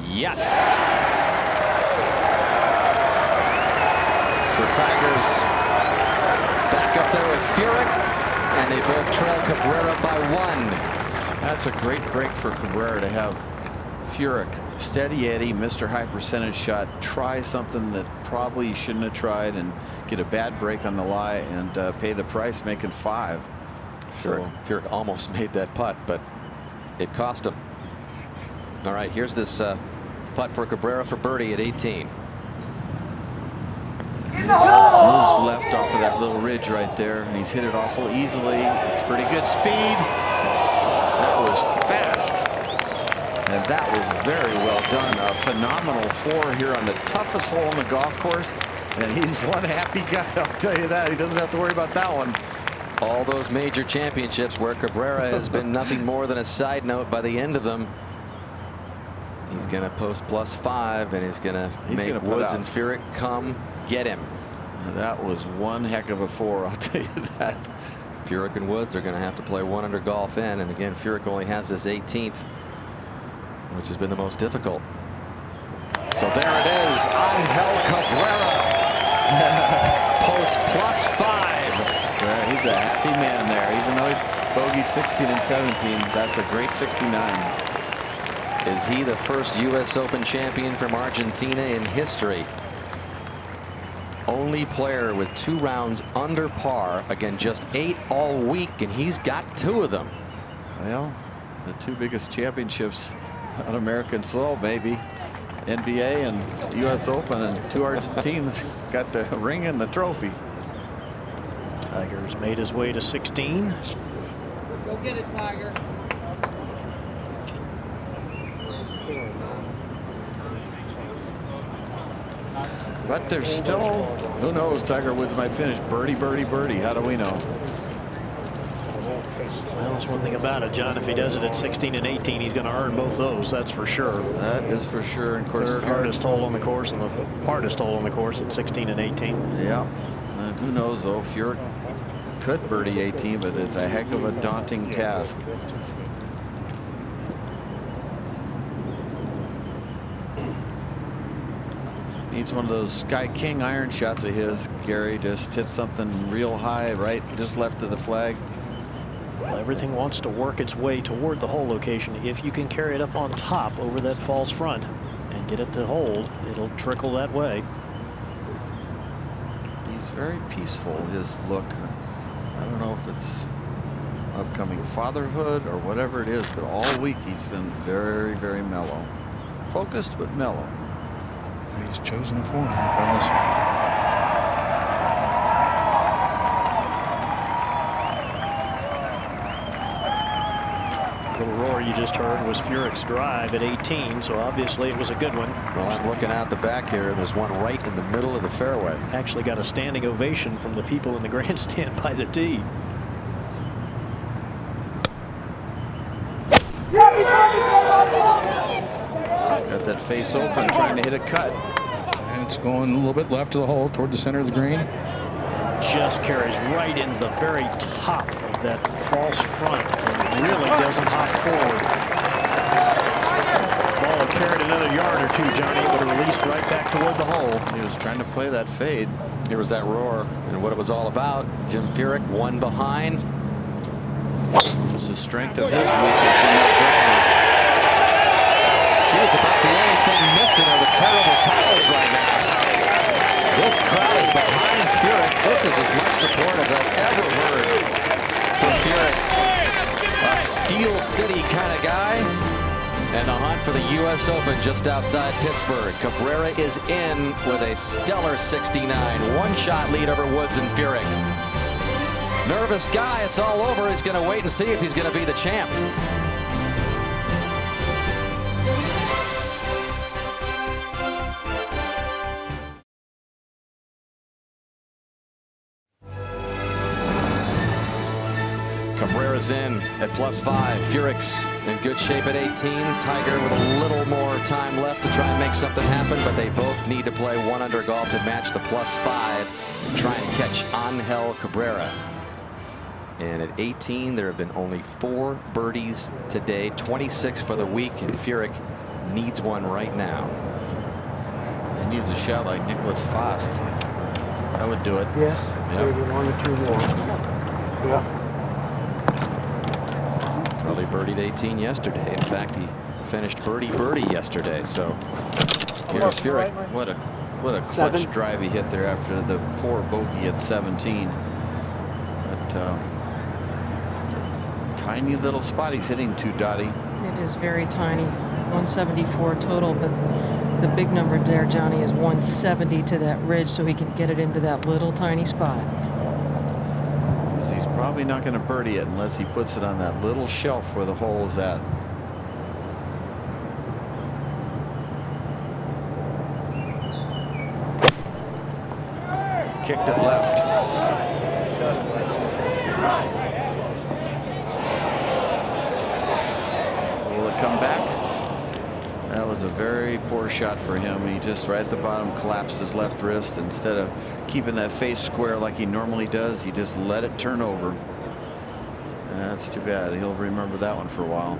Yes. So Tiger's back up there with Furyk, and they both trail Cabrera by 1. That's a great break for Cabrera to have Furyk steady Eddie, Mr. High Percentage shot, try something that probably he shouldn't have tried and get a bad break on the lie and pay the price, making 5. Furyk almost made that putt, but it cost him. All right, here's this putt for Cabrera for birdie at 18. Moves left off of that little ridge right there, and he's hit it awful easily. It's pretty good speed. That was fast. And that was very well done. A phenomenal 4 here on the toughest hole in the golf course. And he's one happy guy, I'll tell you that. He doesn't have to worry about that one. All those major championships where Cabrera has been nothing more than a side note by the end of them. He's going to post plus 5, and he's going to make Woods and Furyk come get him. That was one heck of a 4, I'll tell you that. Furyk and Woods are going to have to play 1 under golf in, and again, Furyk only has his 18th, which has been the most difficult. So there it is, Angel Cabrera. Post plus 5. Yeah, he's a happy man there, even though he bogeyed 16 and 17. That's a great 69. Is he the first U.S. Open champion from Argentina in history? Only player with 2 rounds under par. Again, just 8 all week, and he's got 2 of them. Well, the 2 biggest championships on American soil, maybe. NBA and U.S. Open, and 2 Argentines got the ring and the trophy. Tiger's made his way to 16. Go get it, Tiger. But there's still, who knows, Tiger Woods might finish birdie, birdie, birdie. How do we know? Well, that's one thing about it, John. If he does it at 16 and 18, he's going to earn both those. That's for sure. That is for sure. And of course, third hardest hole on the course and the hardest hole on the course at 16 and 18. Yeah. And who knows, though, Furyk could birdie 18, but it's a heck of a daunting task. Needs one of those Sky King iron shots of his. Gary just hit something real high, right just left of the flag. Well, everything wants to work its way toward the hole location. If you can carry it up on top over that false front and get it to hold, it'll trickle that way. very peaceful, his look. I don't know if it's upcoming fatherhood or whatever it is, but all week he's been very, very mellow. Focused, but mellow. He's chosen a form, fellas. The roar you just heard was Furyk's drive at 18, so obviously it was a good one. Well, I'm looking out the back here, and there's one right in the middle of the fairway. Actually got a standing ovation from the people in the grandstand by the tee. Got that face open, trying to hit a cut. And it's going a little bit left of the hole toward the center of the green. Just carries right into the very top of that false front and really doesn't hop forward. Ball carried another yard or two, Johnny, but released right back toward the hole. He was trying to play that fade. Here was that roar and what it was all about. Jim Furyk, one behind. This is the strength of his week. Geez, about the only thing missing are the terrible towels right now. This crowd is behind Furyk. This is as much support as I've ever heard from Furyk. A Steel City kind of guy. And the hunt for the U.S. Open just outside Pittsburgh. Cabrera is in with a stellar 69. One-shot lead over Woods and Furyk. Nervous guy. It's all over. He's going to wait and see if he's going to be the champ. Cabrera's in at +5. Furyk's in good shape at 18. Tiger with a little more time left to try and make something happen, but they both need to play 1 under golf to match the +5 and try and catch Angel Cabrera. And at 18, there have been only 4 birdies today, 26 for the week, and Furyk needs one right now. He needs a shot like Nicholas Fast. I would do it. Yes, Yep. maybe 1 or 2 more. Yeah. Well, he birdied 18 yesterday. In fact, he finished birdie yesterday. So here's Furyk. What a clutch drive he hit there after the poor bogey at 17. But it's a tiny little spot he's hitting to, Dottie. It is very tiny. 174 total, but the big number there, Johnny, is 170 to that ridge, so he can get it into that little tiny spot. He's probably not going to birdie it unless he puts it on that little shelf where the hole is at. Kicked it left. Will it come back? That was a very poor shot for him. He just right at the bottom collapsed his left wrist. Instead of keeping that face square like he normally does, he just let it turn over. That's too bad. He'll remember that one for a while.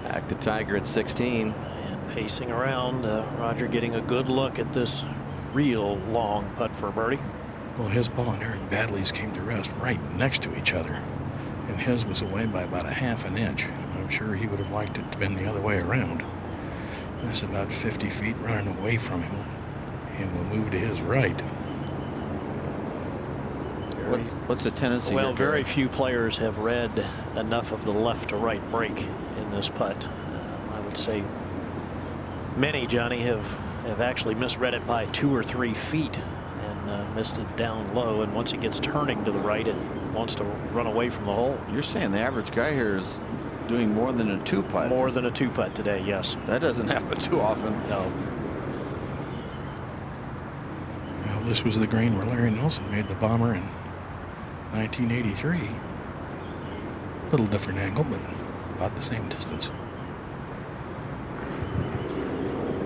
Back to Tiger at 16. And pacing around, Roger getting a good look at this real long putt for a birdie. Well, his ball and Aaron Baddeley's came to rest right next to each other. And his was away by about a ½ an inch. I'm sure he would have liked it to been the other way around. That's about 50 feet running away from him. And we'll move to his right. What's the tendency? Well, here, very few players have read enough of the left to right break in this putt. I would say many, Johnny, have actually misread it by 2 or 3 feet and missed it down low. And once it gets turning to the right, it wants to run away from the hole. You're saying the average guy here is doing more than a 2-putt. More than a 2-putt today, yes. That doesn't happen too often. No. Well, this was the green where Larry Nelson made the bomber in 1983. A little different angle, but about the same distance.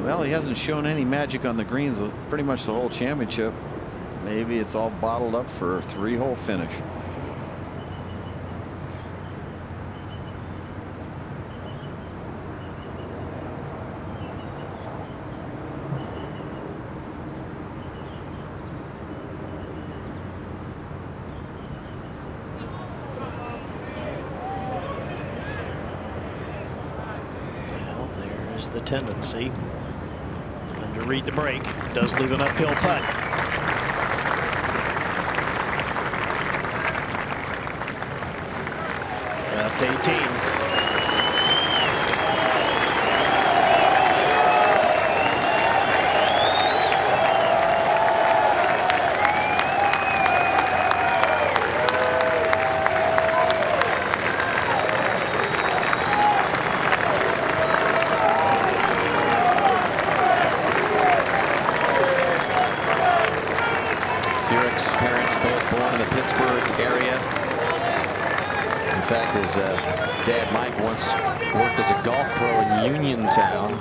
Well, he hasn't shown any magic on the greens pretty much the whole championship. Maybe it's all bottled up for a 3-hole finish. The tendency and to read the break. Does leave an uphill putt. to 18. His dad Mike once worked as a golf pro in Uniontown,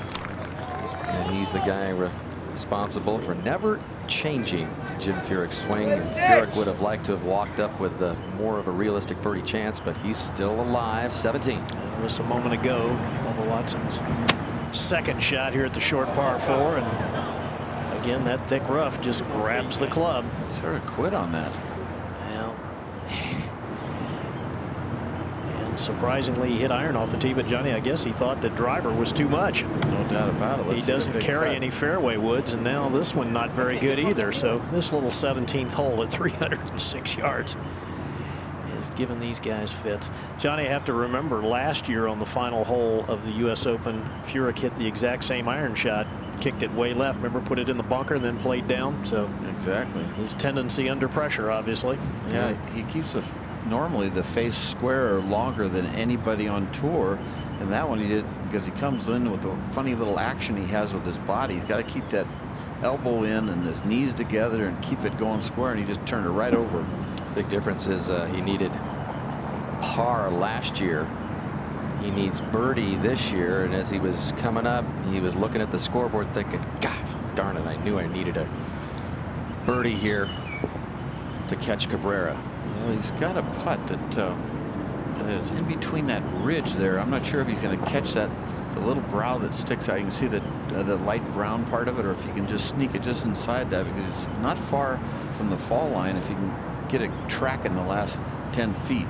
and he's the guy responsible for never changing Jim Furyk's swing. And Furyk would have liked to have walked up with more of a realistic birdie chance, but he's still alive. 17. Just a moment ago, Bubba Watson's second shot here at the short par 4, and again that thick rough just grabs the club. Sort of quit on that. Surprisingly, he hit iron off the tee, but Johnny, I guess he thought the driver was too much. No doubt about it. He doesn't carry any fairway woods, and now this one not very good either. So this little 17th hole at 306 yards is giving these guys fits. Johnny, I have to remember last year on the final hole of the U.S. Open, Furyk hit the exact same iron shot, kicked it way left. Remember, put it in the bunker, then played down. So exactly his tendency under pressure, obviously. Yeah, he keeps normally the face square or longer than anybody on tour, and that one he did because he comes in with a funny little action he has with his body. He's got to keep that elbow in and his knees together and keep it going square, and he just turned it right over. Big difference is he needed par last year. He needs birdie this year, and as he was coming up, he was looking at the scoreboard thinking, gosh darn it, I knew I needed a birdie here to catch Cabrera. Well, he's got a putt that is in between that ridge there. I'm not sure if he's going to catch that, the little brow that sticks out. You can see the light brown part of it, or if you can just sneak it just inside that, because it's not far from the fall line if you can get a track in the last 10 feet.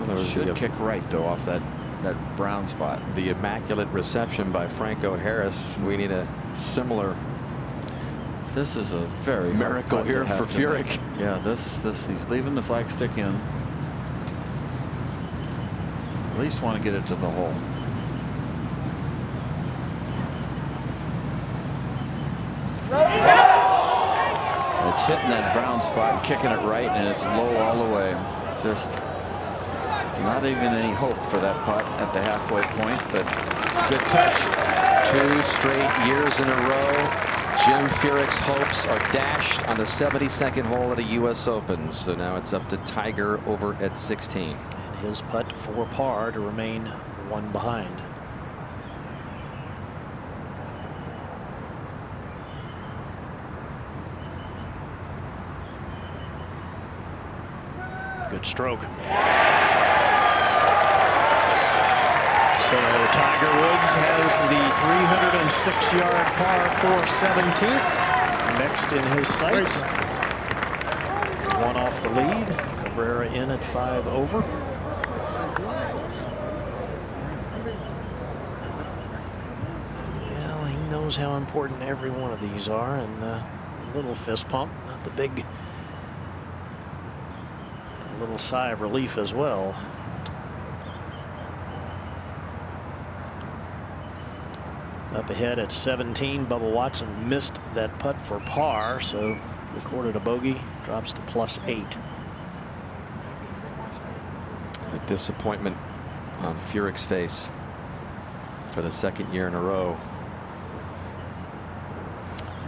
Well, should kick right though off that brown spot. The immaculate reception by Franco Harris. We need a similar. This is a very miracle here for Furyk. Yeah, this he's leaving the flagstick in. At least want to get it to the hole. It's hitting that brown spot and kicking it right, and it's low all the way. Just not even any hope for that putt at the halfway point, but good touch. 2 straight years in a row. Jim Furyk's hopes are dashed on the 72nd hole at a U.S. Open. So now it's up to Tiger over at 16. And his putt for par to remain 1 behind. Good stroke. So Tiger Woods has the 306-yard par for 17th next in his sights. 1 off the lead. Cabrera in at 5 over. Well, he knows how important every one of these are, and a little fist pump, not the big. A little sigh of relief as well. Up ahead at 17, Bubba Watson missed that putt for par, so recorded a bogey, drops to +8. The disappointment on Furyk's face for the 2nd year in a row.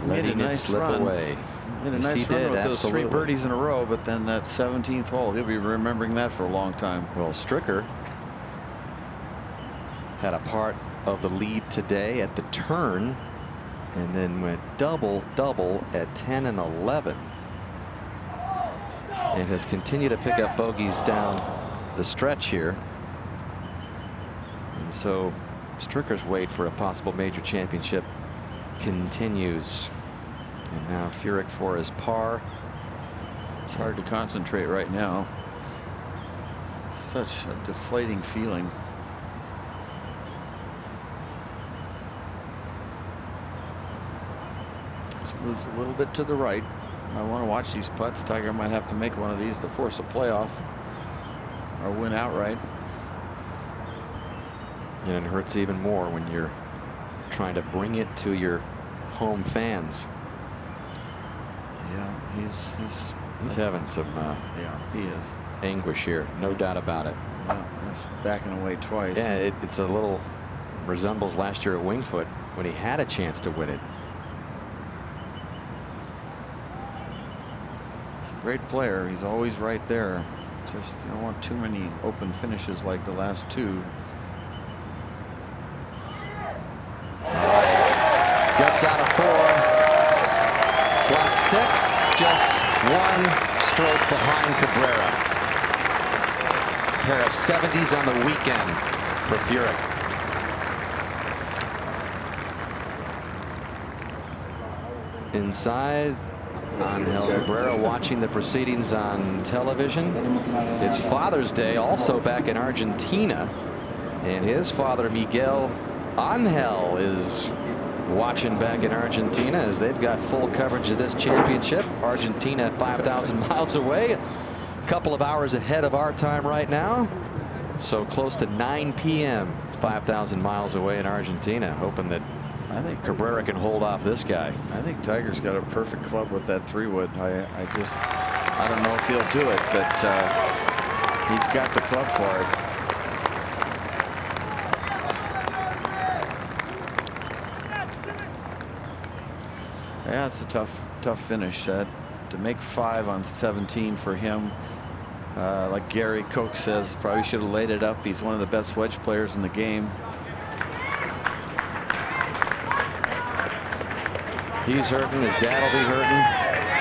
Letting it slip away. Made a nice run with those 3 birdies in a row, but then that 17th hole, he'll be remembering that for a long time. Well, Stricker had a part of the lead today at the turn, and then went double at 10 and 11. And has continued to pick up bogeys down the stretch here. And so Stricker's wait for a possible major championship continues. And now Furyk for his par. It's hard to concentrate right now. Such a deflating feeling. Moves a little bit to the right. I want to watch these putts. Tiger might have to make one of these to force a playoff. or win outright. And it hurts even more when you're trying to bring it to your home fans. Yeah, he's having some yeah, he is anguish here, no doubt about it. Yeah, that's backing away twice. Yeah, it's a little resembles last year at Winged Foot when he had a chance to win it. He's a great player. He's always right there. Just you don't want too many open finishes like the last two. Gets out of 4, +6, just 1 stroke behind Cabrera. Pair of 70s on the weekend for Furyk. Inside, Angel Cabrera watching the proceedings on television. It's Father's Day also back in Argentina, and his father Miguel Angel is watching back in Argentina as they've got full coverage of this championship. Argentina 5,000 miles away, a couple of hours ahead of our time right now, so close to 9 p.m. 5,000 miles away in Argentina, hoping that I think Cabrera can hold off this guy. I think Tiger's got a perfect club with that 3-wood. I don't know if he'll do it, but he's got the club for it. Yeah, it's a tough finish. To make 5 on 17 for him, like Gary Koch says, probably should have laid it up. He's one of the best wedge players in the game. He's hurting, his dad will be hurting,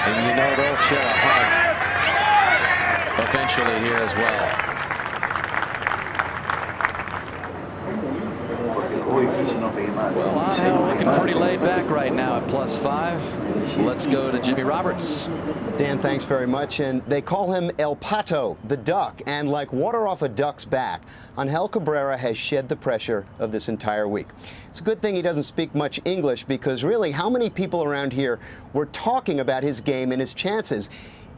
and you know they'll share a hug eventually here as well. Well, Angel looking pretty laid back right now at +5. Let's go to Jimmy Roberts. Dan, thanks very much. And they call him El Pato, the duck. And like water off a duck's back, Angel Cabrera has shed the pressure of this entire week. It's a good thing he doesn't speak much English, because really, how many people around here were talking about his game and his chances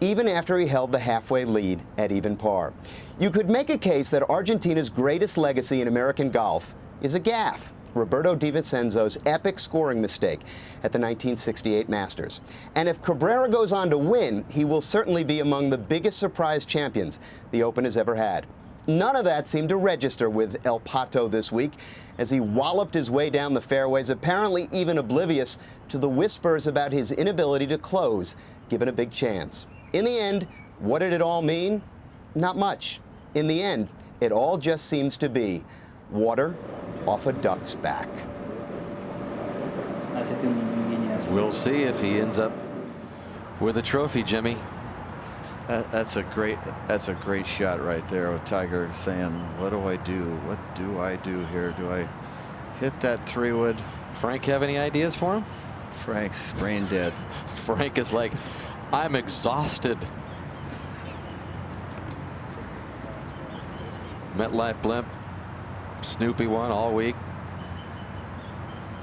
even after he held the halfway lead at even par? You could make a case that Argentina's greatest legacy in American golf is a gaffe: Roberto Di Vincenzo's epic scoring mistake at the 1968 Masters. And if Cabrera goes on to win, he will certainly be among the biggest surprise champions the Open has ever had. None of that seemed to register with El Pato this week as he walloped his way down the fairways, apparently even oblivious to the whispers about his inability to close, given a big chance. In the end, what did it all mean? Not much. In the end, it all just seems to be water off a duck's back. We'll see if he ends up with a trophy, Jimmy. That's a great shot right there with Tiger saying, what do I do? What do I do here? Do I hit that 3-wood? Frank have any ideas for him? Frank's brain dead. Frank is like, I'm exhausted. MetLife blimp. Snoopy one all week.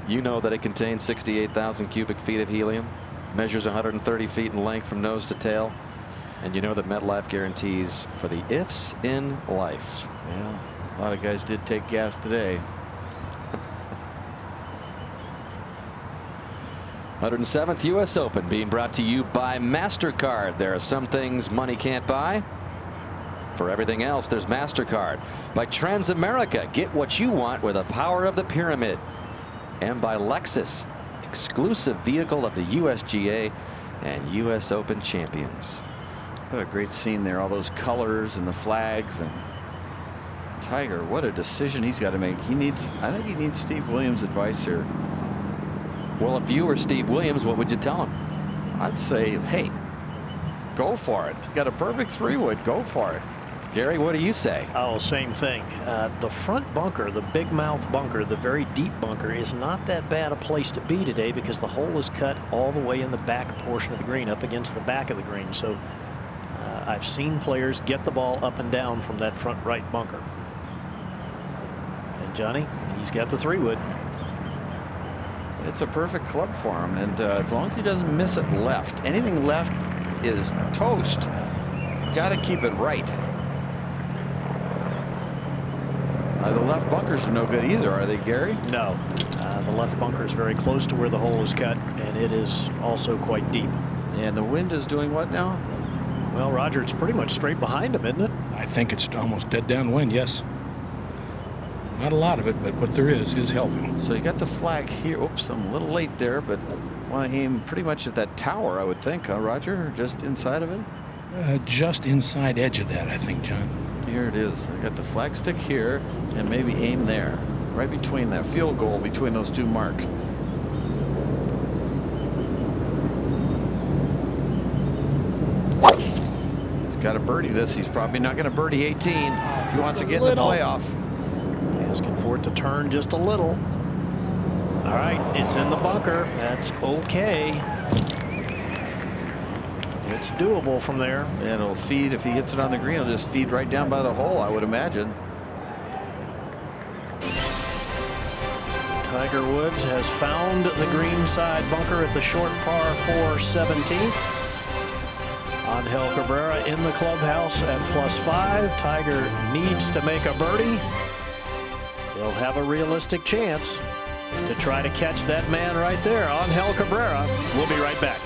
You know that it contains 68,000 cubic feet of helium, measures 130 feet in length from nose to tail, and you know that MetLife guarantees for the ifs in life. Yeah, a lot of guys did take gas today. 107th U.S. Open being brought to you by MasterCard. There are some things money can't buy. For everything else, there's MasterCard. By Transamerica, get what you want with the power of the pyramid. And by Lexus, exclusive vehicle of the USGA and U.S. Open champions. What a great scene there, all those colors and the flags. And Tiger, what a decision he's got to make. I think he needs Steve Williams' advice here. Well, if you were Steve Williams, what would you tell him? I'd say, hey, go for it. You got a perfect 3-wood, go for it. Gary, what do you say? Oh, same thing. The front bunker, the big mouth bunker, the very deep bunker, is not that bad a place to be today because the hole is cut all the way in the back portion of the green, up against the back of the green. So I've seen players get the ball up and down from that front right bunker. And Johnny, he's got the 3-wood. It's a perfect club for him, and as long as he doesn't miss it left, anything left is toast. Got to keep it right. The left bunkers are no good either, are they, Gary? No. The left bunker is very close to where the hole is cut, and it is also quite deep. And the wind is doing what now? Well, Roger, it's pretty much straight behind him, isn't it? I think it's almost dead downwind, yes. Not a lot of it, but what there is helping. So you got the flag here. Oops, I'm a little late there, but want to aim pretty much at that tower, I would think, huh, Roger? Just inside of it? Just inside edge of that, I think, John. Here it is. I got the flag stick here, and maybe aim there. Right between that field goal, between those two marks. He's got to birdie this. He's probably not going to birdie 18 if he wants to get in the playoff. Asking for it to turn just a little. All right, it's in the bunker. That's okay. It's doable from there. And it'll feed, if he hits it on the green, it'll just feed right down by the hole, I would imagine. Tiger Woods has found the green side bunker at the short par 4 17th. Angel Cabrera in the clubhouse at +5. Tiger needs to make a birdie. He'll have a realistic chance to try to catch that man right there, Angel Cabrera. We'll be right back.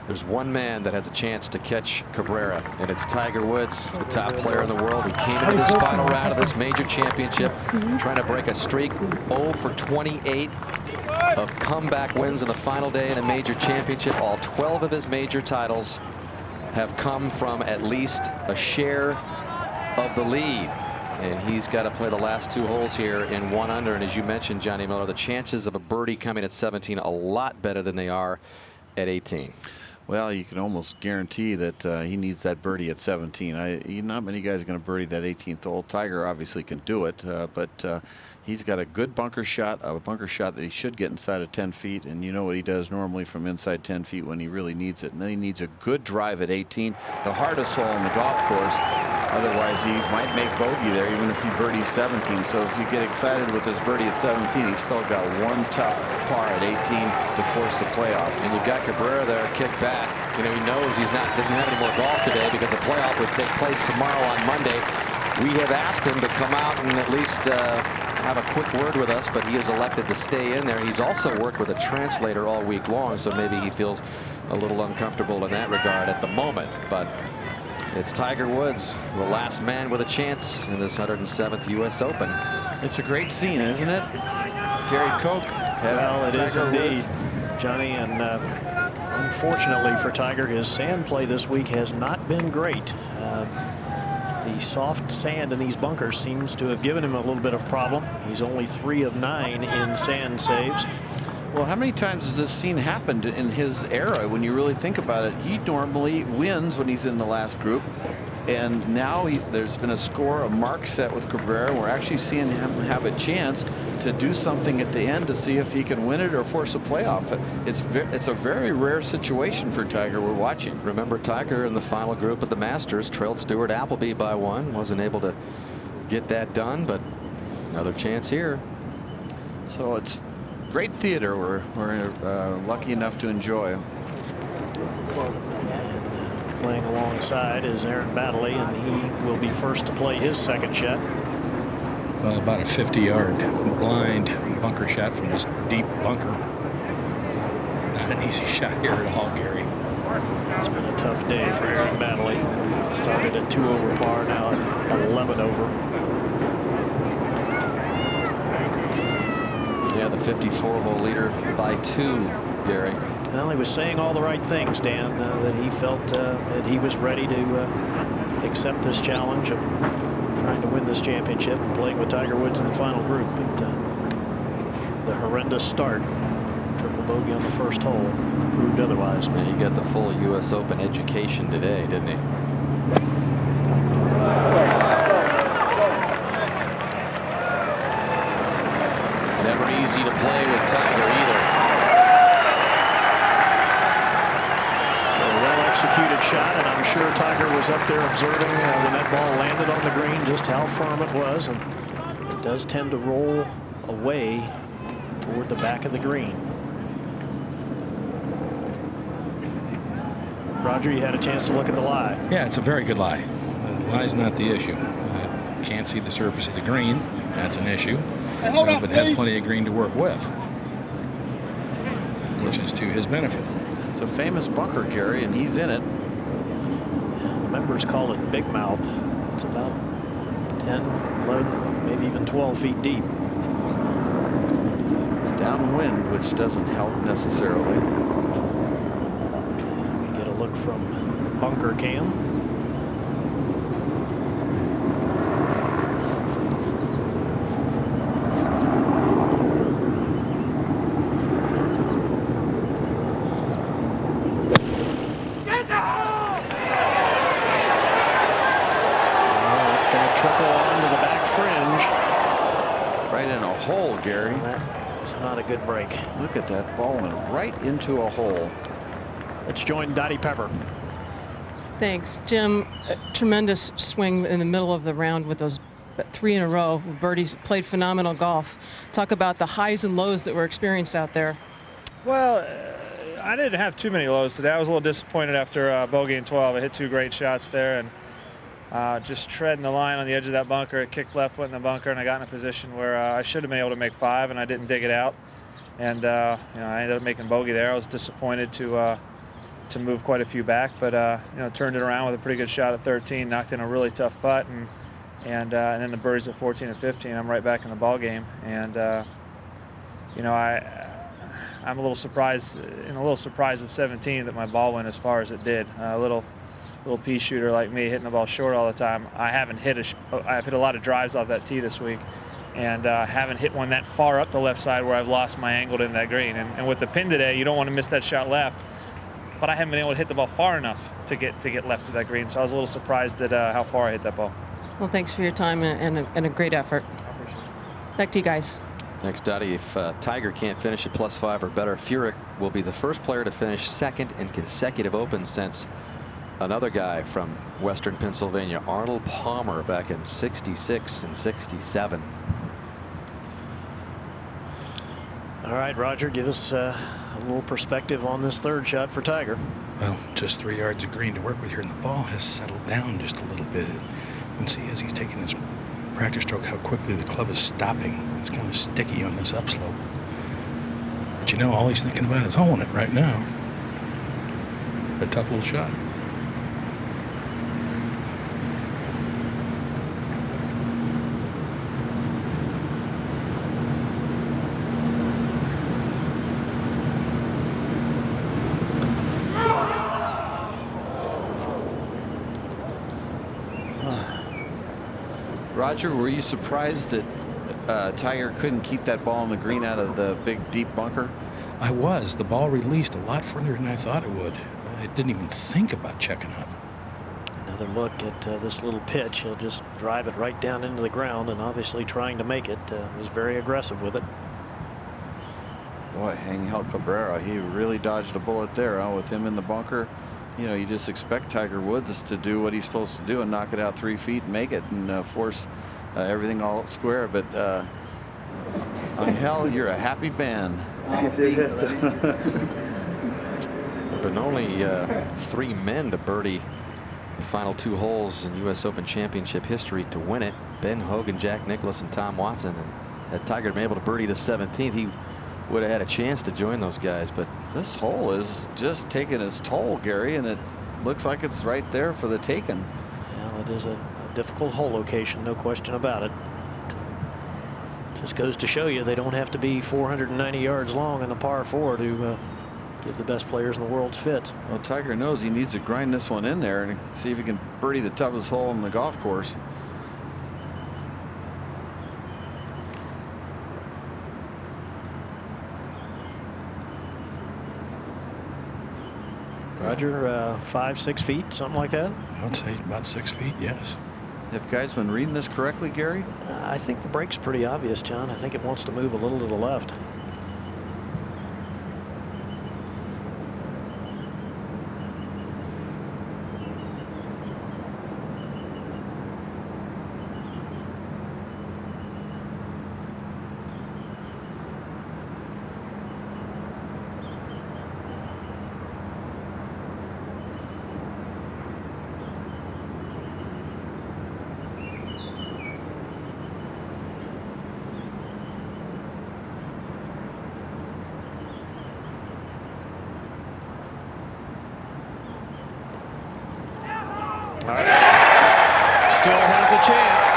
There's one man that has a chance to catch Cabrera, and it's Tiger Woods, the top player in the world, who came into this final round of this major championship trying to break a streak. 0 for 28 of comeback wins in the final day in a major championship. All 12 of his major titles have come from at least a share of the lead. And he's got to play the last 2 holes here in 1 under. And as you mentioned, Johnny Miller, the chances of a birdie coming at 17 a lot better than they are at 18. Well, you can almost guarantee that he needs that birdie at 17. Not many guys are going to birdie that 18th hole. Tiger obviously can do it, but he's got a good bunker shot, a bunker shot that he should get inside of 10 feet. And you know what he does normally from inside 10 feet when he really needs it. And then he needs a good drive at 18, the hardest hole on the golf course. Otherwise, he might make bogey there, even if he birdies 17. So if you get excited with this birdie at 17, he's still got one tough par at 18 to force the playoff. And you've got Cabrera there, kick back. You know, he knows doesn't have any more golf today because the playoff would take place tomorrow on Monday. We have asked him to come out and at least have a quick word with us, but he has elected to stay in there. He's also worked with a translator all week long, so maybe he feels a little uncomfortable in that regard at the moment. But it's Tiger Woods, the last man with a chance in this 107th U.S. Open. It's a great scene, isn't it? Gary Koch. Well, it is Tiger indeed, Woods. Johnny. And unfortunately for Tiger, his sand play this week has not been great. The soft sand in these bunkers seems to have given him a little bit of problem. He's only 3 of 9 in sand saves. Well, how many times has this scene happened in his era? When you really think about it, he normally wins when he's in the last group. And now there's been a score, a mark set with Cabrera. We're actually seeing him have a chance to do something at the end to see if he can win it or force a playoff. It's a very rare situation for Tiger we're watching. Remember, Tiger in the final group at the Masters trailed Stuart Appleby by 1. Wasn't able to get that done, but another chance here. So it's great theater we're lucky enough to enjoy. Playing alongside is Aaron Baddeley, and he will be first to play his second shot. Well, about a 50-yard blind bunker shot from this deep bunker. Not an easy shot here at all, Gary. It's been a tough day for Aaron Baddeley. Started at 2 over par, now at 11 over. Yeah, the 54-hole leader by 2, Gary. Well, he was saying all the right things, Dan, that he felt that he was ready to accept this challenge of trying to win this championship and playing with Tiger Woods in the final group. But the horrendous start, triple bogey on the first hole, proved otherwise. Yeah, he got the full U.S. Open education today, didn't he? Never easy to play with Tiger either. Executed shot, and I'm sure Tiger was up there observing when that ball landed on the green just how firm it was, and it does tend to roll away toward the back of the green. Roger, you had a chance to look at the lie. Yeah, it's a very good lie. The lie's not the issue. Can't see the surface of the green. That's an issue. Hey, hold up, but has please. plenty of green to work with, which is to his benefit. It's a famous bunker, Gary, and he's in it. The members call it Big Mouth. It's about 10, 11, maybe even 12 feet deep. It's downwind, which doesn't help necessarily. We get a look from bunker cam. Gary. It's not a good break. Look at that ball went right into a hole. Let's join Dottie Pepper. Thanks, Jim. A tremendous swing in the middle of the round with those 3 in a row. Birdies played phenomenal golf. Talk about the highs and lows that were experienced out there. Well, I didn't have too many lows today. I was a little disappointed after bogey in 12. I hit 2 great shots there, and just treading the line on the edge of that bunker. It kicked left foot in the bunker, and I got in a position where I should have been able to make 5, and I didn't dig it out. And I ended up making bogey there. I was disappointed to move quite a few back, but turned it around with a pretty good shot at 13, knocked in a really tough putt, and then the birdies at 14 and 15. I'm right back in the ball game, and I'm a little surprised at 17 that my ball went as far as it did. A little pea shooter like me, hitting the ball short all the time. I've hit a lot of drives off that tee this week, and haven't hit one that far up the left side where I've lost my angle in that green. And with the pin today, you don't want to miss that shot left, but I haven't been able to hit the ball far enough to get left to that green. So I was a little surprised at how far I hit that ball. Well, thanks for your time and a great effort. Back to you guys. Next, Dottie, if Tiger can't finish at +5 or better, Furyk will be the first player to finish second in consecutive Opens since another guy from Western Pennsylvania, Arnold Palmer, back in '66 and '67. All right, Roger, give us a little perspective on this third shot for Tiger. Well, just 3 yards of green to work with here, and the ball has settled down just a little bit. You can see as he's taking his practice stroke how quickly the club is stopping. It's kind of sticky on this upslope. But all he's thinking about is holding it right now. A tough little shot. Roger, were you surprised that Tiger couldn't keep that ball on the green out of the big deep bunker? I was. The ball released a lot further than I thought it would. I didn't even think about checking up. Another look at this little pitch. He'll just drive it right down into the ground, and obviously trying to make it. Was very aggressive with it. Boy, Angel Cabrera, he really dodged a bullet there, huh? With him in the bunker. You just expect Tiger Woods to do what he's supposed to do and knock it out 3 feet and make it and force everything all square. But Angel, you're a happy man. There have been only 3 men to birdie the final 2 holes in U.S. Open Championship history to win it. Ben Hogan, Jack Nicklaus, and Tom Watson. And had Tiger been able to birdie the 17th, he would have had a chance to join those guys. But this hole is just taking its toll, Gary, and it looks like it's right there for the taking. Well, it is a difficult hole location, no question about it. Just goes to show you they don't have to be 490 yards long in a par 4 to give the best players in the world fits. Well, Tiger knows he needs to grind this one in there and see if he can birdie the toughest hole in the golf course. Roger, 5-6 feet, something like that? I'd say about 6 feet, yes. Have guys been reading this correctly, Gary? I think the break's pretty obvious, John. I think it wants to move a little to the left. Still has a chance.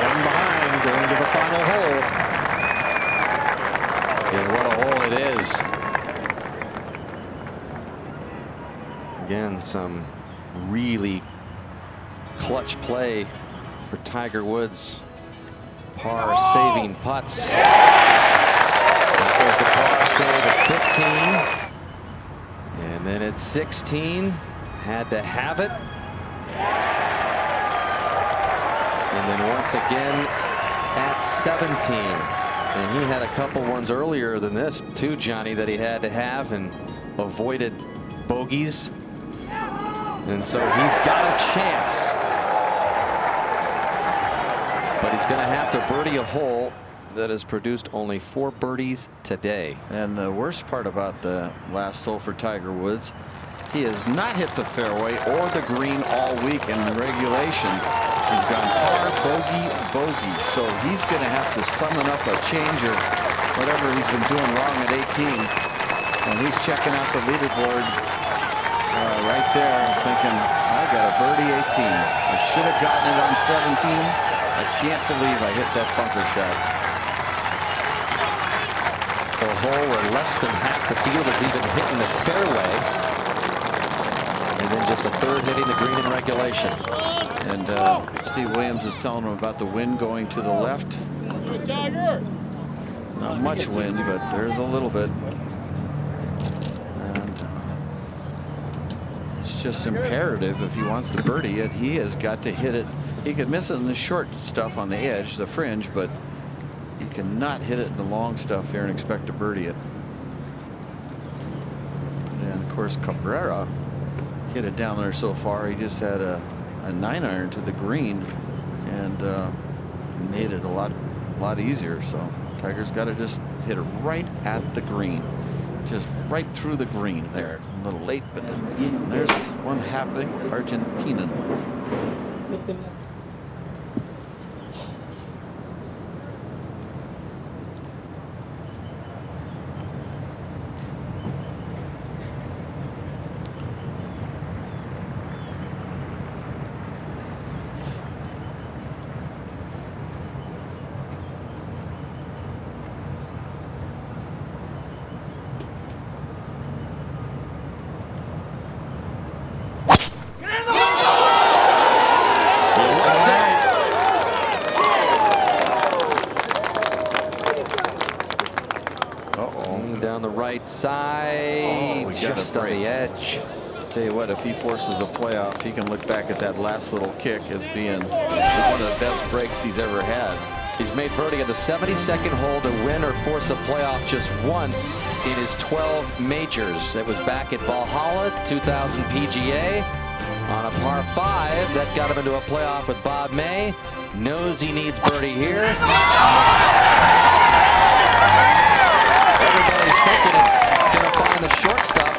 One behind, going to the final hole. And what a hole it is. Again, some really clutch play for Tiger Woods. Par saving putts. That was the par save at 15. And then at 16, had to have it. And then once again at 17. And he had a couple ones earlier than this too, Johnny, that he had to have and avoided bogeys. And so he's got a chance. But he's going to have to birdie a hole that has produced only 4 birdies today. And the worst part about the last hole for Tiger Woods, he has not hit the fairway or the green all week in regulation. He's gone par, bogey, bogey. So he's going to have to summon up a change of whatever he's been doing wrong at 18. And he's checking out the leaderboard right there, thinking, I got a birdie 18. I should have gotten it on 17. I can't believe I hit that bunker shot. A hole where less than half the field is even hitting the fairway. And then just a third hitting the green in regulation. And Steve Williams is telling him about the wind going to the left. Not much wind, but there's a little bit. And it's just imperative if he wants to birdie it, he has got to hit it. He could miss it in the short stuff on the edge, the fringe, but he cannot hit it in the long stuff here and expect to birdie it. And of course, Cabrera hit it down there so far. He just had a 9-iron to the green and made it a lot easier. So Tiger's got to just hit it right at the green, just right through the green there. A little late, but there's one happening. Argentinian. Side, just on the edge. Tell you what, if he forces a playoff, he can look back at that last little kick as being one of the best breaks he's ever had. He's made birdie at the 72nd hole to win or force a playoff just once in his 12 majors. It was back at Valhalla, 2000 PGA, on a par 5 that got him into a playoff with Bob May. Knows he needs birdie here. Everybody's thinking it's going to find the short stuff.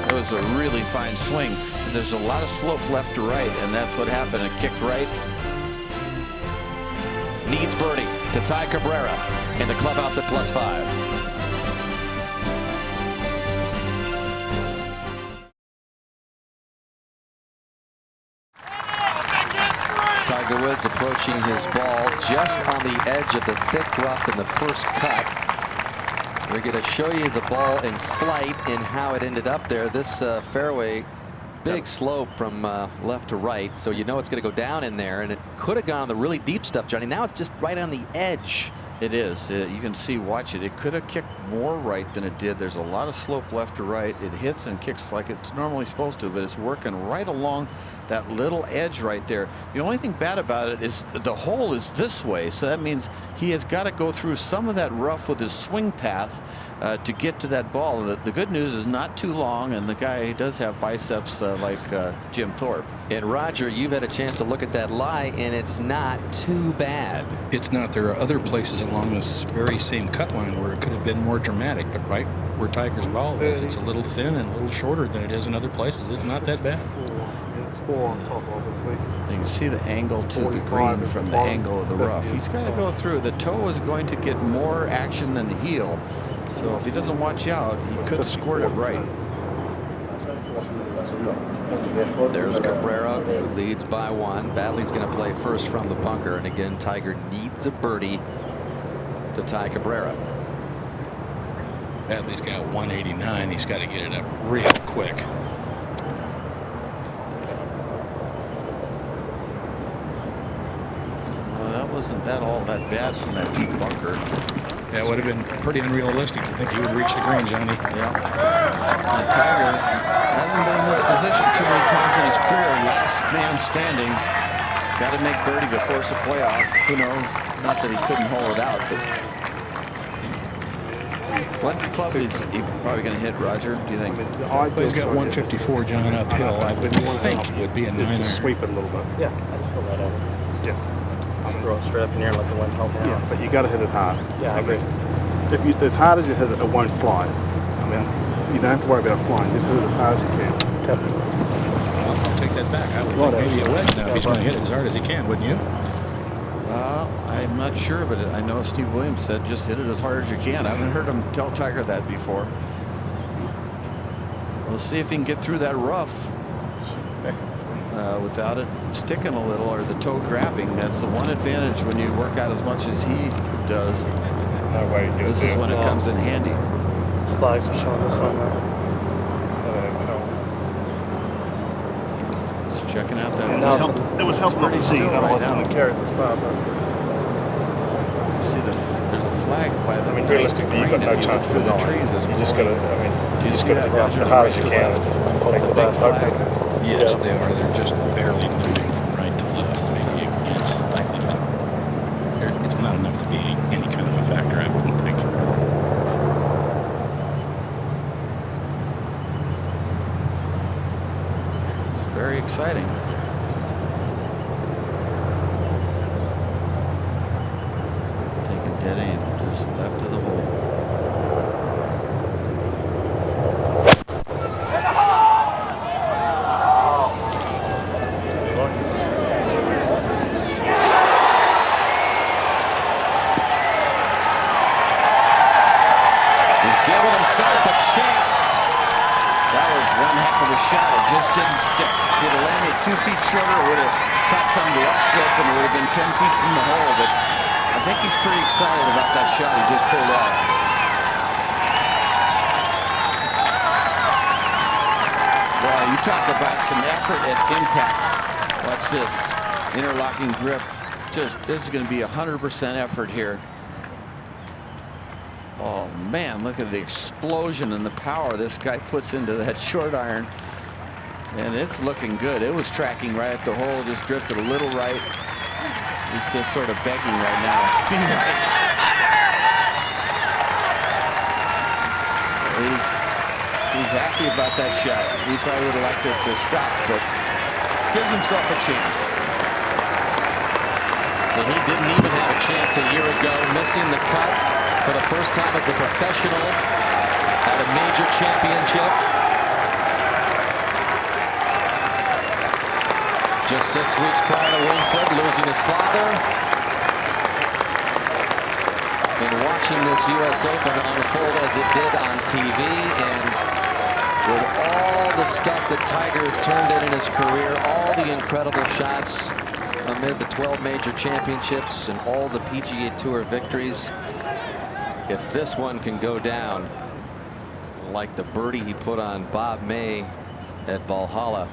It was a really fine swing. There's a lot of slope left to right, and that's what happened. It kicked right. Needs birdie to Ty Cabrera in the clubhouse at +5. Tiger Woods approaching his ball just on the edge of the thick rough in the first cut. We're going to show you the ball in flight and how it ended up there. This fairway, big slope from left to right, so you know it's going to go down in there, and it could have gone on the really deep stuff, Johnny. Now it's just right on the edge. It is. You can see, watch it. It could have kicked more right than it did. There's a lot of slope left to right. It hits and kicks like it's normally supposed to, but it's working right along that little edge right there. The only thing bad about it is the hole is this way, so that means he has got to go through some of that rough with his swing path to get to that ball. The good news is not too long, and the guy does have biceps like Jim Thorpe. And Roger, you've had a chance to look at that lie, and it's not too bad. It's not. There are other places along this very same cut line where it could have been more dramatic, but right where Tiger's ball is, it's a little thin and a little shorter than it is in other places. It's not that bad. It's 4 on top, obviously. You can see the angle to the green from the angle of the rough. He's got to go through. The toe is going to get more action than the heel. So So if he doesn't watch out, he could squirt it right. There's Cabrera, who leads by 1. Badley's going to play first from the bunker, and again, Tiger needs a birdie to tie Cabrera. Badley's got 189. He's got to get it up real quick. Well, that wasn't all that bad from that deep bunker. Yeah, it would have been pretty unrealistic to think he would reach the green, Johnny. Yeah. And Tiger hasn't been in this position too many times in his career. Last man standing. Got to make birdie to force a playoff. Who knows? Not that he couldn't hold it out, but what club is he probably going to hit, Roger? Do you think? Well, he's got 154, John, uphill. I would think it would be a 9-iron. Just sweep it a little bit. Yeah, I just go right over. Yeah. Just throw it straight up in the air and let the wind help out. Yeah, but you got to hit it high. Yeah, I agree. If you, as hard as you hit it, it won't fly. I mean, you don't have to worry about flying. Just hit it as hard as you can. I'll take that back. I would think maybe a wedge now. He's going to hit it as hard as he can, wouldn't you? I'm not sure, but I know Steve Williams said just hit it as hard as you can. I haven't heard him tell Tiger that before. We'll see if he can get through that rough without it sticking a little or the toe grabbing. That's the one advantage when you work out as much as he does. This is when it comes in handy. His flags are showing this one now. Just checking out that. It was helping to see. I don't want to carry this far, but see there's a flag by the. I mean, realistically, you've got no chance through the trees. You just got to. I mean, you just got to hit as hard as you can. Take the big flag. Yes, they are. They're just barely moving from right to left. Maybe against slightly, but it's not enough to be any kind of a factor, I wouldn't think. It's very exciting. Taking dead aim, just left of the hole. Just didn't stick. If it had landed 2 feet shorter, it would have caught some of the upslope and it would have been 10 feet from the hole. But I think he's pretty excited about that shot he just pulled off. Well, you talk about some effort at impact. Watch this. Interlocking grip. This is going to be 100% effort here. Oh, man, look at the explosion and the power this guy puts into that short iron. And it's looking good. It was tracking right at the hole, just drifted a little right. He's just sort of begging right now. He's happy about that shot. He probably would have liked it to stop, but gives himself a chance. And he didn't even have a chance a year ago, missing the cut for the first time as a professional at a major championship. Just 6 weeks prior to Winfred losing his father. And watching this U.S. Open unfold as it did on TV, and with all the stuff that Tiger has turned in his career, all the incredible shots amid the 12 major championships and all the PGA Tour victories, if this one can go down like the birdie he put on Bob May at Valhalla,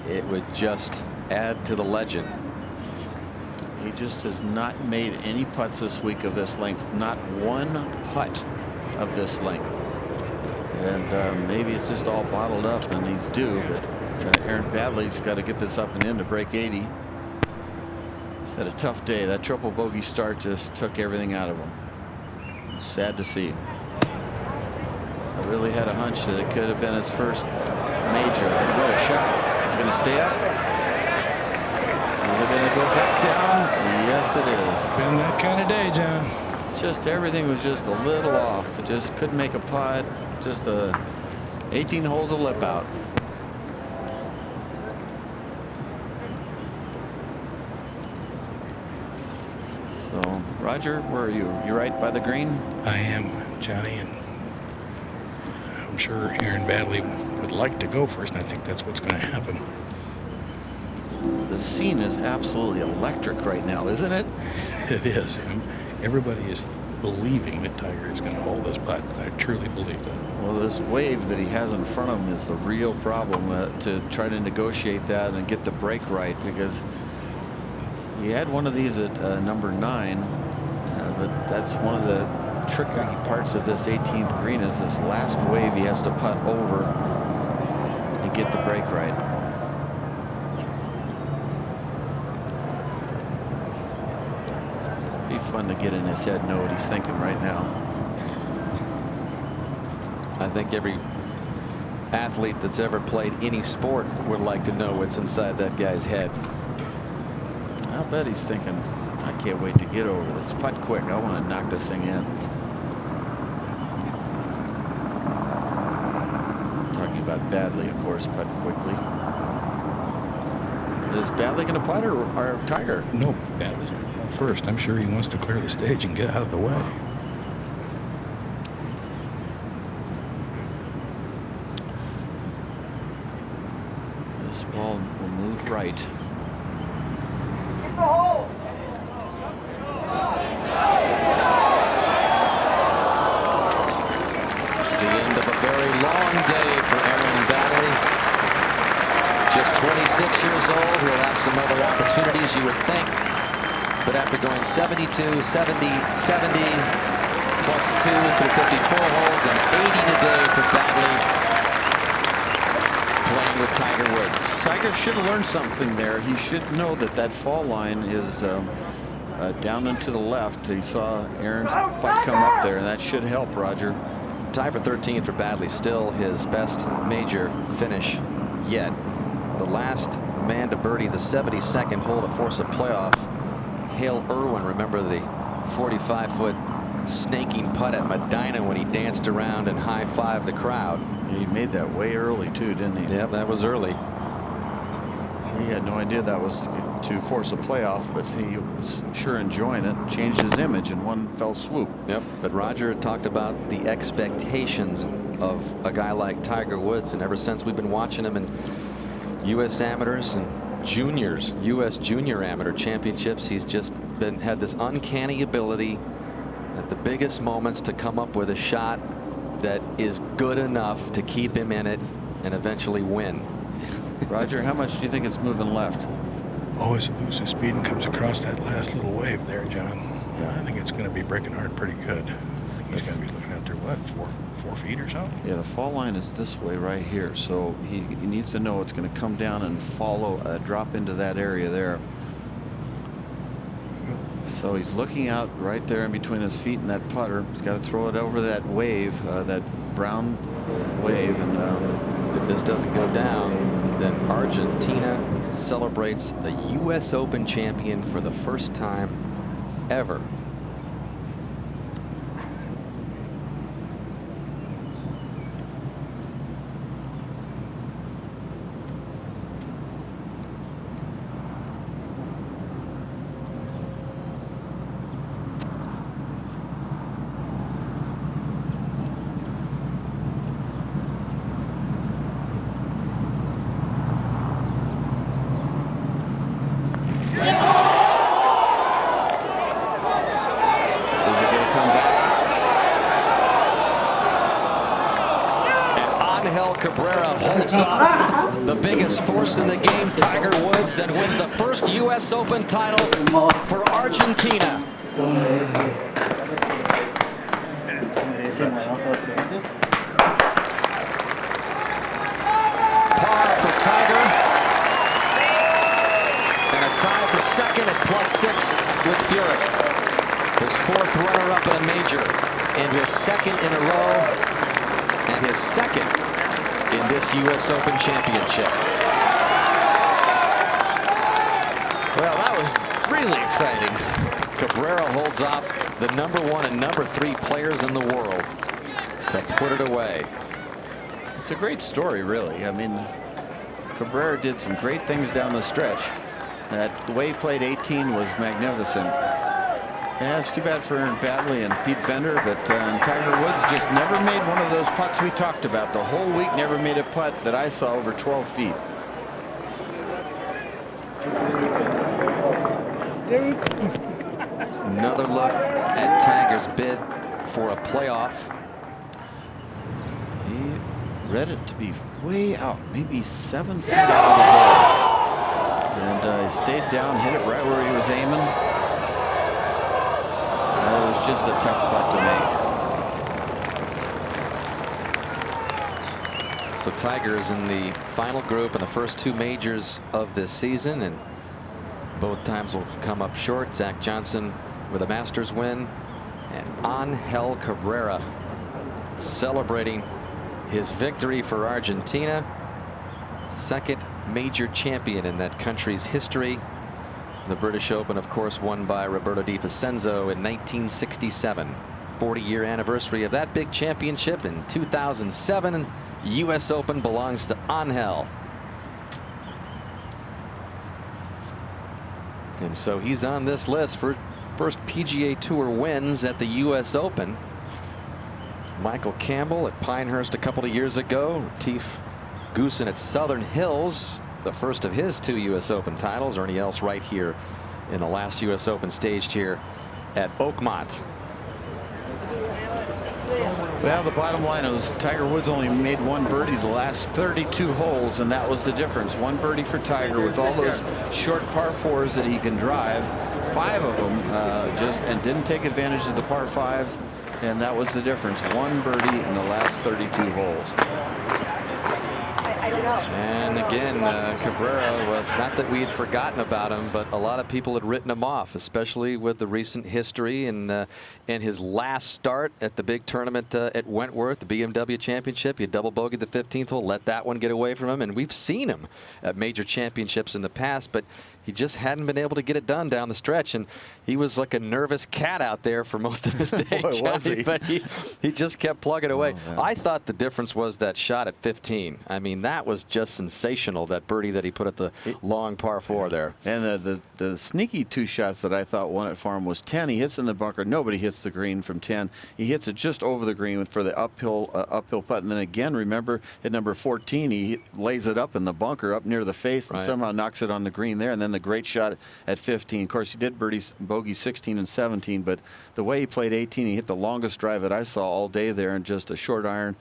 it would just add to the legend. He just has not made any putts this week of this length. Not one putt of this length. And maybe it's just all bottled up and he's due. But Aaron Badley's got to get this up and in to break 80. He's had a tough day. That triple bogey start just took everything out of him. Sad to see. I really had a hunch that it could have been his first major. What a shot. It's going to stay up. Is it going to go back down? Yes, it is. Been that kind of day, John. Just everything was just a little off. It just couldn't make a putt. Just 18 holes of lip out. So Roger, where are you? You right by the green? I am, Johnny, and I'm sure Aaron Baddeley would like to go first, and I think that's what's going to happen. The scene is absolutely electric right now, isn't it? It is. And everybody is believing that Tiger is going to hold this putt. I truly believe that. Well, this wave that he has in front of him is the real problem to try to negotiate that and get the break right, because he had one of these at number 9, but that's one of the tricky parts of this 18th green is this last wave he has to putt over and get the break right. Be fun to get in his head, know what he's thinking right now. I think every athlete that's ever played any sport would like to know what's inside that guy's head. I'll bet he's thinking, I can't wait to get over this. Putt quick. I want to knock this thing in. Talking about Baddeley, of course, putt quickly. Is Baddeley going to putt or Tiger? No, Baddeley's first. I'm sure he wants to clear the stage and get out of the way. This ball will move right. The end of a very long day for Aaron Baddeley. Just 26 years old. He'll have some other opportunities, you would think. But after going 72, 70, 70, plus 2 through 54 holes, and 80 today for Baddeley, playing with Tiger Woods. Tiger should have learned something there. He should know that that fall line is down and to the left. He saw Aaron's putt come up there, and that should help, Roger. Tie for 13th for Baddeley, still his best major finish yet. The last man to birdie the 72nd hole to force a playoff, Hale Irwin. Remember the 45-foot snaking putt at Medina when he danced around and high-fived the crowd. He made that way early too, didn't he? Yep, that was early. He had no idea that was to force a playoff, but he was sure enjoying it. Changed his image in one fell swoop. Yep, but Roger talked about the expectations of a guy like Tiger Woods, and ever since we've been watching him in U.S. amateurs and juniors, U.S. junior amateur championships, he's just had this uncanny ability at the biggest moments to come up with a shot that is good enough to keep him in it and eventually win. Roger, how much do you think it's moving left? Oh, as it loses speed and comes across that last little wave there, John. Yeah, I think it's going to be breaking hard pretty good. I think he's going to be looking out there, what, 4 feet or so? Yeah, the fall line is this way right here, so he needs to know it's going to come down and follow, drop into that area there. So he's looking out right there in between his feet and that putter. He's got to throw it over that wave, that brown wave. And if this doesn't go down, then Argentina celebrates a U.S. Open champion for the first time ever. The biggest force in the game, Tiger Woods, and wins the first U.S. Open title for Argentina. Par for Tiger, and a tie for second at +6 with Furyk. His 4th runner-up in a major, and his 2nd in a row, and his 2nd in this U.S. Open championship. Well, that was really exciting. Cabrera holds off the #1 and #3 players in the world to put it away. It's a great story, really. I mean, Cabrera did some great things down the stretch. The way he played 18 was magnificent. Yeah, it's too bad for Aaron Baddeley and Pete Bender, but Tiger Woods just never made one of those putts we talked about. The whole week never made a putt that I saw over 12 feet. Another look at Tiger's bid for a playoff. He read it to be way out, maybe 7 feet out of the ball. And he stayed down, hit it right where he was aiming. That was just a tough putt to make. So Tiger is in the final group in the first 2 majors of this season, and both times will come up short. Zach Johnson with a Masters win, and Angel Cabrera celebrating his victory for Argentina. Second major champion in that country's history. The British Open, of course, won by Roberto Di Vicenzo in 1967. 40-year anniversary of that big championship in 2007. U.S. Open belongs to Angel. And so he's on this list for first PGA Tour wins at the U.S. Open. Michael Campbell at Pinehurst a couple of years ago. Retief Goosen at Southern Hills, the first of his 2 U.S. Open titles. Ernie Els right here in the last U.S. Open staged here at Oakmont. Well, the bottom line is Tiger Woods only made 1 birdie the last 32 holes, and that was the difference. 1 birdie for Tiger with all those short par 4s that he can drive. 5 of them and didn't take advantage of the par 5s, and that was the difference. 1 birdie in the last 32 holes. And again, Cabrera was, not that we had forgotten about him, but a lot of people had written him off, especially with the recent history and his last start at the big tournament at Wentworth, the BMW Championship. He double bogeyed the 15th hole, let that one get away from him, and we've seen him at major championships in the past, but he just hadn't been able to get it done down the stretch, and he was like a nervous cat out there for most of his day. Boy, was he. But he just kept plugging away. I thought the difference was that shot at 15. I mean, that was just sensational, that birdie that he put at the long par 4 there. And the sneaky 2 shots that I thought won it for him was 10. He hits in the bunker. Nobody hits the green from 10. He hits it just over the green for the uphill putt. And then again, remember at number 14, he lays it up in the bunker up near the face and somehow knocks it on the green there. And then the great shot at 15. Of course, he did bogey 16 and 17, but the way he played 18, he hit the longest drive that I saw all day there, and just a short iron.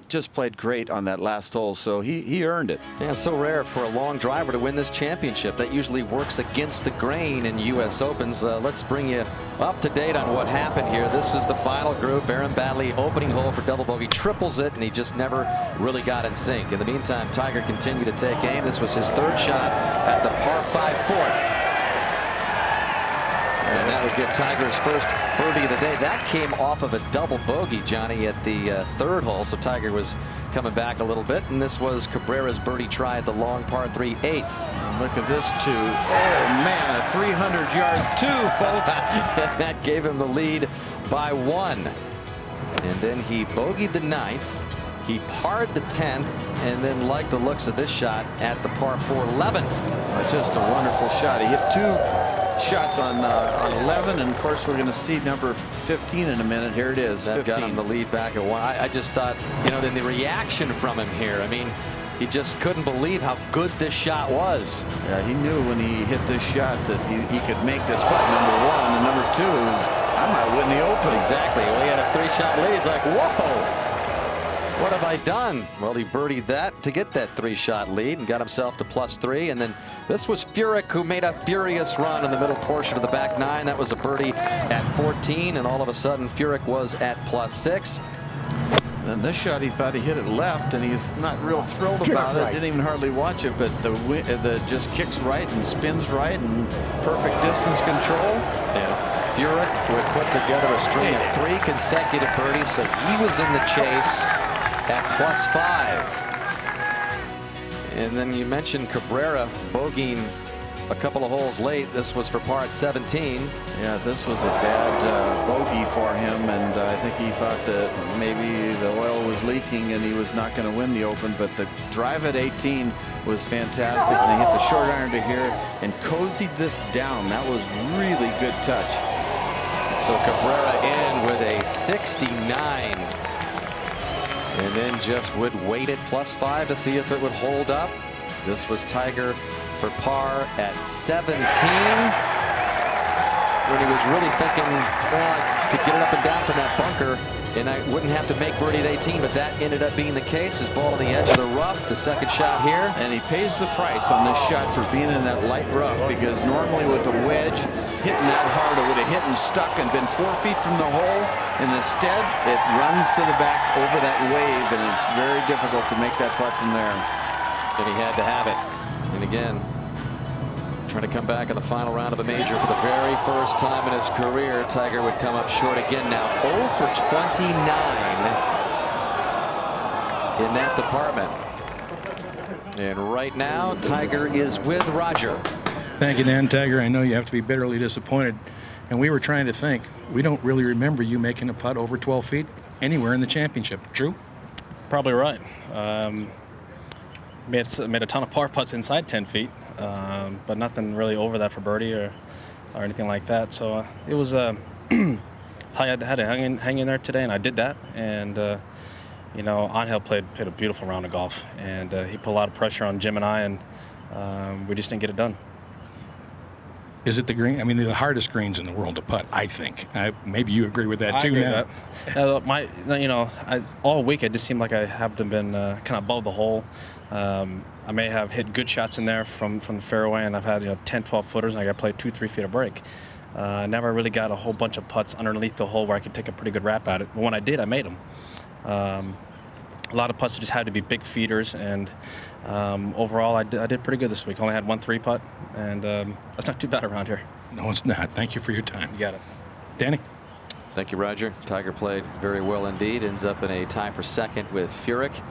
Just played great on that last hole, so he earned it. Yeah, it's so rare for a long driver to win this championship. That usually works against the grain in U.S. Opens. Let's bring you up to date on what happened here. This was the final group. Aaron Baddeley, opening hole for double bogey, triples it, and he just never really got in sync. In the meantime, Tiger continued to take aim. This was his 3rd shot at the par 5 4th. And that would give Tiger's first birdie of the day. That came off of a double bogey, Johnny, at the 3rd hole. So Tiger was coming back a little bit. And this was Cabrera's birdie try at the long par 3 8th. And look at this, too. Oh, man, a 300-yard 2, folks. And that gave him the lead by 1. And then he bogeyed the 9th. He parred the 10th, and then liked the looks of this shot at the par 4 11th. Just a wonderful shot. He hit 2 shots on 11, and of course we're going to see number 15 in a minute. Here it is. That got him the lead back at 1. I just thought, you know, then the reaction from him here. I mean, he just couldn't believe how good this shot was. Yeah, he knew when he hit this shot that he could make this putt, number 1, and number 2 is I might win the Open. Exactly. Well, he had a 3-shot lead. He's like, whoa. What have I done? Well, he birdied that to get that 3-shot lead and got himself to +3. And then this was Furyk, who made a furious run in the middle portion of the back 9. That was a birdie at 14, and all of a sudden Furyk was at +6. And this shot, he thought he hit it left, and he's not real thrilled about it. Didn't even hardly watch it, but the just kicks right and spins right and perfect distance control. Yeah. Furyk would put together a string of 3 consecutive birdies, so he was in the chase at +5. And then you mentioned Cabrera bogeying a couple of holes late. This was for par at 17. Yeah, this was a bad bogey for him, and I think he thought that maybe the oil was leaking and he was not going to win the Open, but the drive at 18 was fantastic. And he hit the short iron to here and cozied this down. That was really good touch. So Cabrera in with a 69. And then just would wait at +5 to see if it would hold up. This was Tiger for par at 17. When he was really thinking, well, I could get it up and down from that bunker and I wouldn't have to make birdie at 18, but that ended up being the case. His ball on the edge of the rough, the second shot here. And he pays the price on this shot for being in that light rough, because normally with the wedge hitting that hard, it would have hit and stuck and been 4 feet from the hole, and instead it runs to the back over that wave, and it's very difficult to make that putt from there. And he had to have it. And again, trying to come back in the final round of the major for the very first time in his career. Tiger would come up short again now. 0 for 29 in that department. And right now, Tiger is with Roger. Thank you, Dan. Tiger, I know you have to be bitterly disappointed. And we were trying to think, we don't really remember you making a putt over 12 feet anywhere in the championship. True? Probably right. Made a ton of par putts inside 10 feet. But nothing really over that for birdie or anything like that. So it was I had to hang in there today, and I did that. And you know, Angel played a beautiful round of golf, and he put a lot of pressure on Jim and I, and we just didn't get it done. Is it the green? I mean, the hardest greens in the world to putt, I think. Maybe you agree with that too. I agree with that. You know, all week it just seemed like I haven't been kind of above the hole. I may have hit good shots in there from the fairway, and I've had 10, 12 footers, and I got to play 2-3 feet of break. I never really got a whole bunch of putts underneath the hole where I could take a pretty good rap at it. But when I did, I made them. A lot of putts just had to be big feeders, and overall I did pretty good this week. Only had 1 3-putt, and that's not too bad around here. No, it's not. Thank you for your time. You got it. Danny? Thank you, Roger. Tiger played very well indeed. Ends up in a tie for second with Furyk.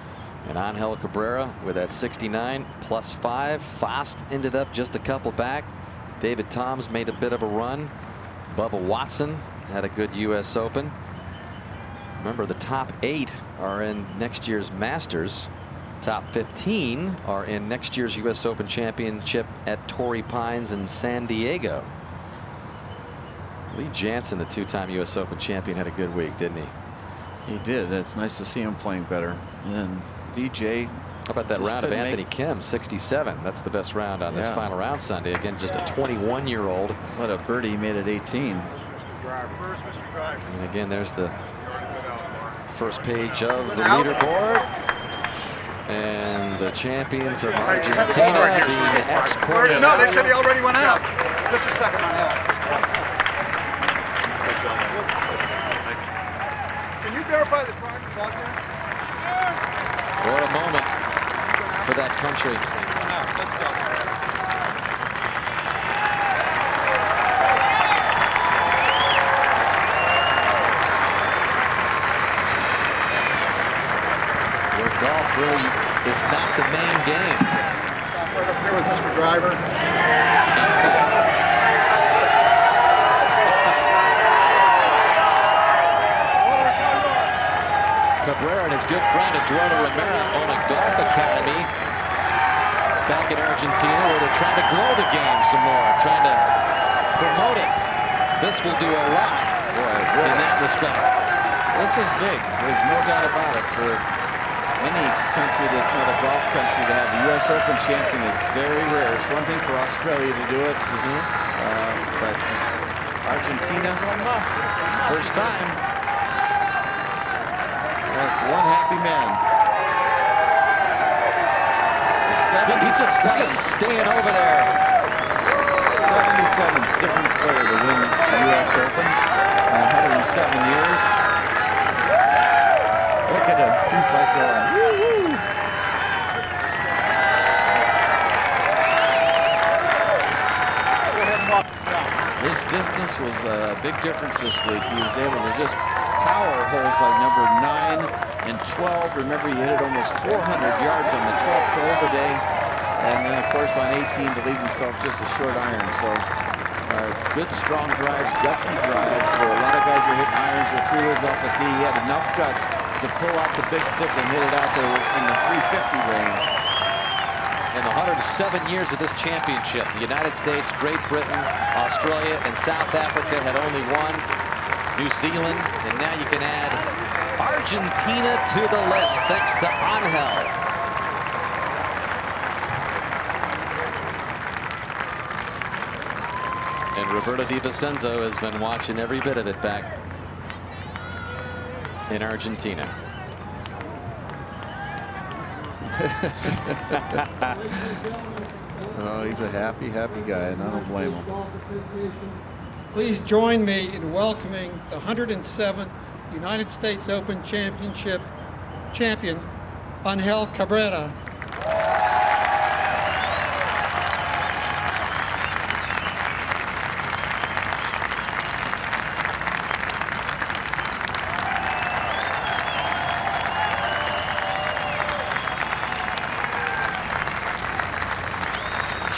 And Angel Cabrera with that 69 +5. Fast ended up just a couple back. David Toms made a bit of a run. Bubba Watson had a good U.S. Open. Remember, the top 8 are in next year's Masters. Top 15 are in next year's U.S. Open Championship at Torrey Pines in San Diego. Lee Janzen, the 2-time U.S. Open champion, had a good week, didn't he? He did. It's nice to see him playing better. And VJ. How about that round of Anthony Kim, 67? That's the best round on this final round Sunday. Again, just a 21-year-old. What a birdie he made at 18. And again, there's the first page of the leaderboard. And the champion from Argentina being escorted. No, they said he already went out. Just a second on that. Can you verify the driver's out there? What a moment for that country. Where golf really is not the main game. Right up here with Mr. Driver. Cabrera and his good friend Eduardo Romero own a golf academy back in Argentina where they're trying to grow the game some more, trying to promote it. This will do a lot in that respect. This is big. There's no doubt about it. For any country that's not a golf country to have a U.S. Open champion is very rare. It's one thing for Australia to do it, but Argentina, first time. That's one happy man. He's just staying over there. 77th different player to win the U.S. Open in 107 years. Look at him. He's like going, woo-hoo. His distance was a big difference this week. He was able to just power holes like number 9 and 12. Remember, he hit it almost 400 yards on the 12th hole today. And then, of course, on 18 to leave himself just a short iron. So, good, strong drives, gutsy drives. Where a lot of guys are hitting irons or 3 wood off the tee. He had enough guts to pull out the big stick and hit it out there in the 350 range. In the 107 years of this championship, the United States, Great Britain, Australia, and South Africa had only one. New Zealand, and now you can add Argentina to the list thanks to Angel. And Roberto Di Vicenzo has been watching every bit of it back in Argentina. Oh, he's a happy guy, and I don't blame him. Please join me in welcoming the 107th United States Open Championship champion, Angel Cabrera.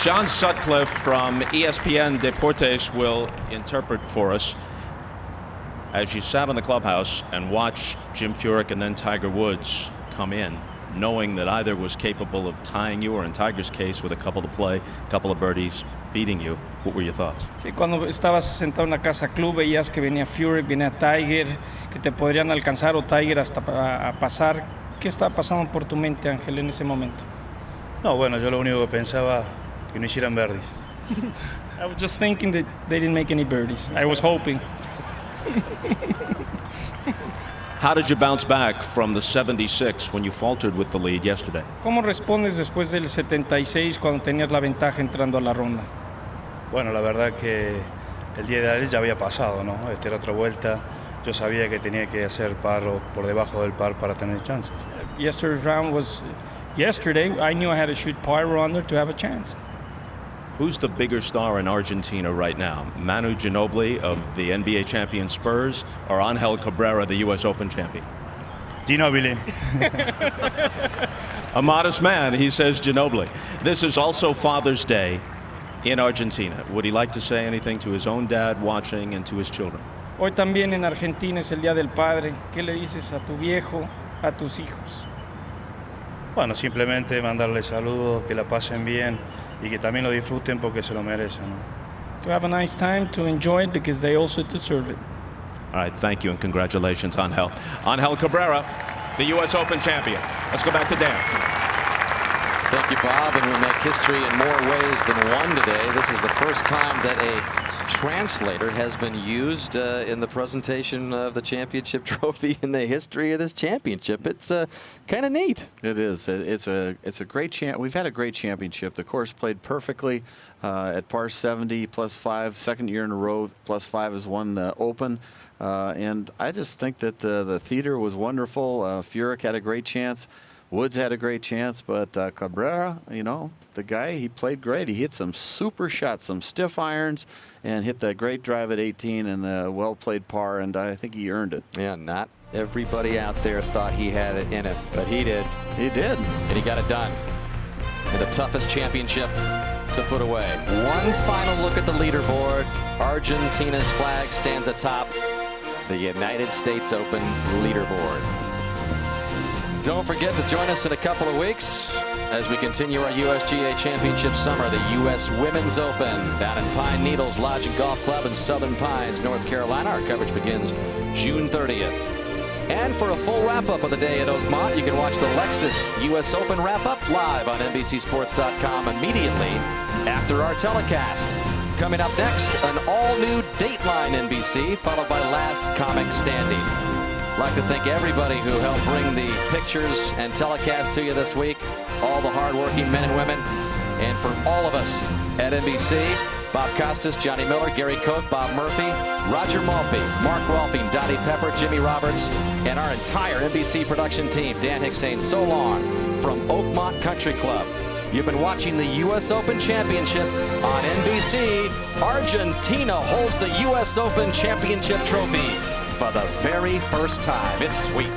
John Sutcliffe from ESPN Deportes will interpret for us as you sat in the clubhouse and watched Jim Furyk and then Tiger Woods come in, knowing that either was capable of tying you or, in Tiger's case, with a couple to play, a couple of birdies, beating you. What were your thoughts? Sí, cuando estabas sentado en la casa club veías que venía Furyk, venía Tiger, que te podrían alcanzar o Tiger hasta a pasar. ¿Qué estaba pasando por tu mente, Ángel, en ese momento? No, bueno, yo lo único que pensaba que no hicieran birdies. I was just thinking that they didn't make any birdies. I was hoping. How did you bounce back from the 76 when you faltered with the lead yesterday? ¿Cómo respondes después del 76 cuando tenías la ventaja entrando a la ronda? Bueno, la verdad que el día de ayer ya había pasado, ¿no? Esta era otra vuelta. Yo sabía que tenía que hacer par o por debajo del par para tener chances. Yesterday's round was yesterday. I knew I had to shoot par or under to have a chance. Who's the bigger star in Argentina right now? Manu Ginóbili of the NBA champion Spurs or Angel Cabrera, the U.S. Open champion? Ginóbili. A modest man, he says Ginóbili. This is also Father's Day in Argentina. Would he like to say anything to his own dad watching and to his children? Hoy también en Argentina es el Día del Padre. ¿Qué le dices a tu viejo, a tus hijos? Bueno, simplemente mandarle saludos, que la pasen bien y que también lo disfruten porque se lo merecen, ¿no? To have a nice time, to enjoy it because they also deserve it. All right, thank you and congratulations, Angel. Angel Cabrera, the U.S. Open champion. Let's go back to Dan. Thank you, Bob, and we'll make history in more ways than one today. This is the first time that a translator has been used in the presentation of the championship trophy in the history of this championship. It's kind of neat. It is. It's a great champ. We've had a great championship. The course played perfectly at par 70 +5, second year in a row. +5 has won the Open. And I just think that the theater was wonderful. Furyk had a great chance. Woods had a great chance, but Cabrera, you know, the guy, he played great. He hit some super shots, some stiff irons, and hit that great drive at 18 and a well-played par, and I think he earned it. Yeah, not everybody out there thought he had it in him, but he did. He did. And he got it done in the toughest championship to put away. One final look at the leaderboard. Argentina's flag stands atop the United States Open leaderboard. Don't forget to join us in a couple of weeks as we continue our USGA Championship Summer, the U.S. Women's Open down in Pine Needles Lodge and Golf Club in Southern Pines, North Carolina. Our coverage begins June 30th. And for a full wrap-up of the day at Oakmont, you can watch the Lexus U.S. Open wrap-up live on NBCSports.com immediately after our telecast. Coming up next, an all-new Dateline NBC, followed by Last Comic Standing. I'd like to thank everybody who helped bring the pictures and telecast to you this week, all the hardworking men and women, and for all of us at NBC, Bob Costas, Johnny Miller, Gary Koch, Bob Murphy, Roger Maltby, Mark Rolfing, Dottie Pepper, Jimmy Roberts, and our entire NBC production team, Dan Hicks saying so long from Oakmont Country Club. You've been watching the U.S. Open Championship on NBC. Argentina holds the U.S. Open Championship trophy for the very first time. It's sweet.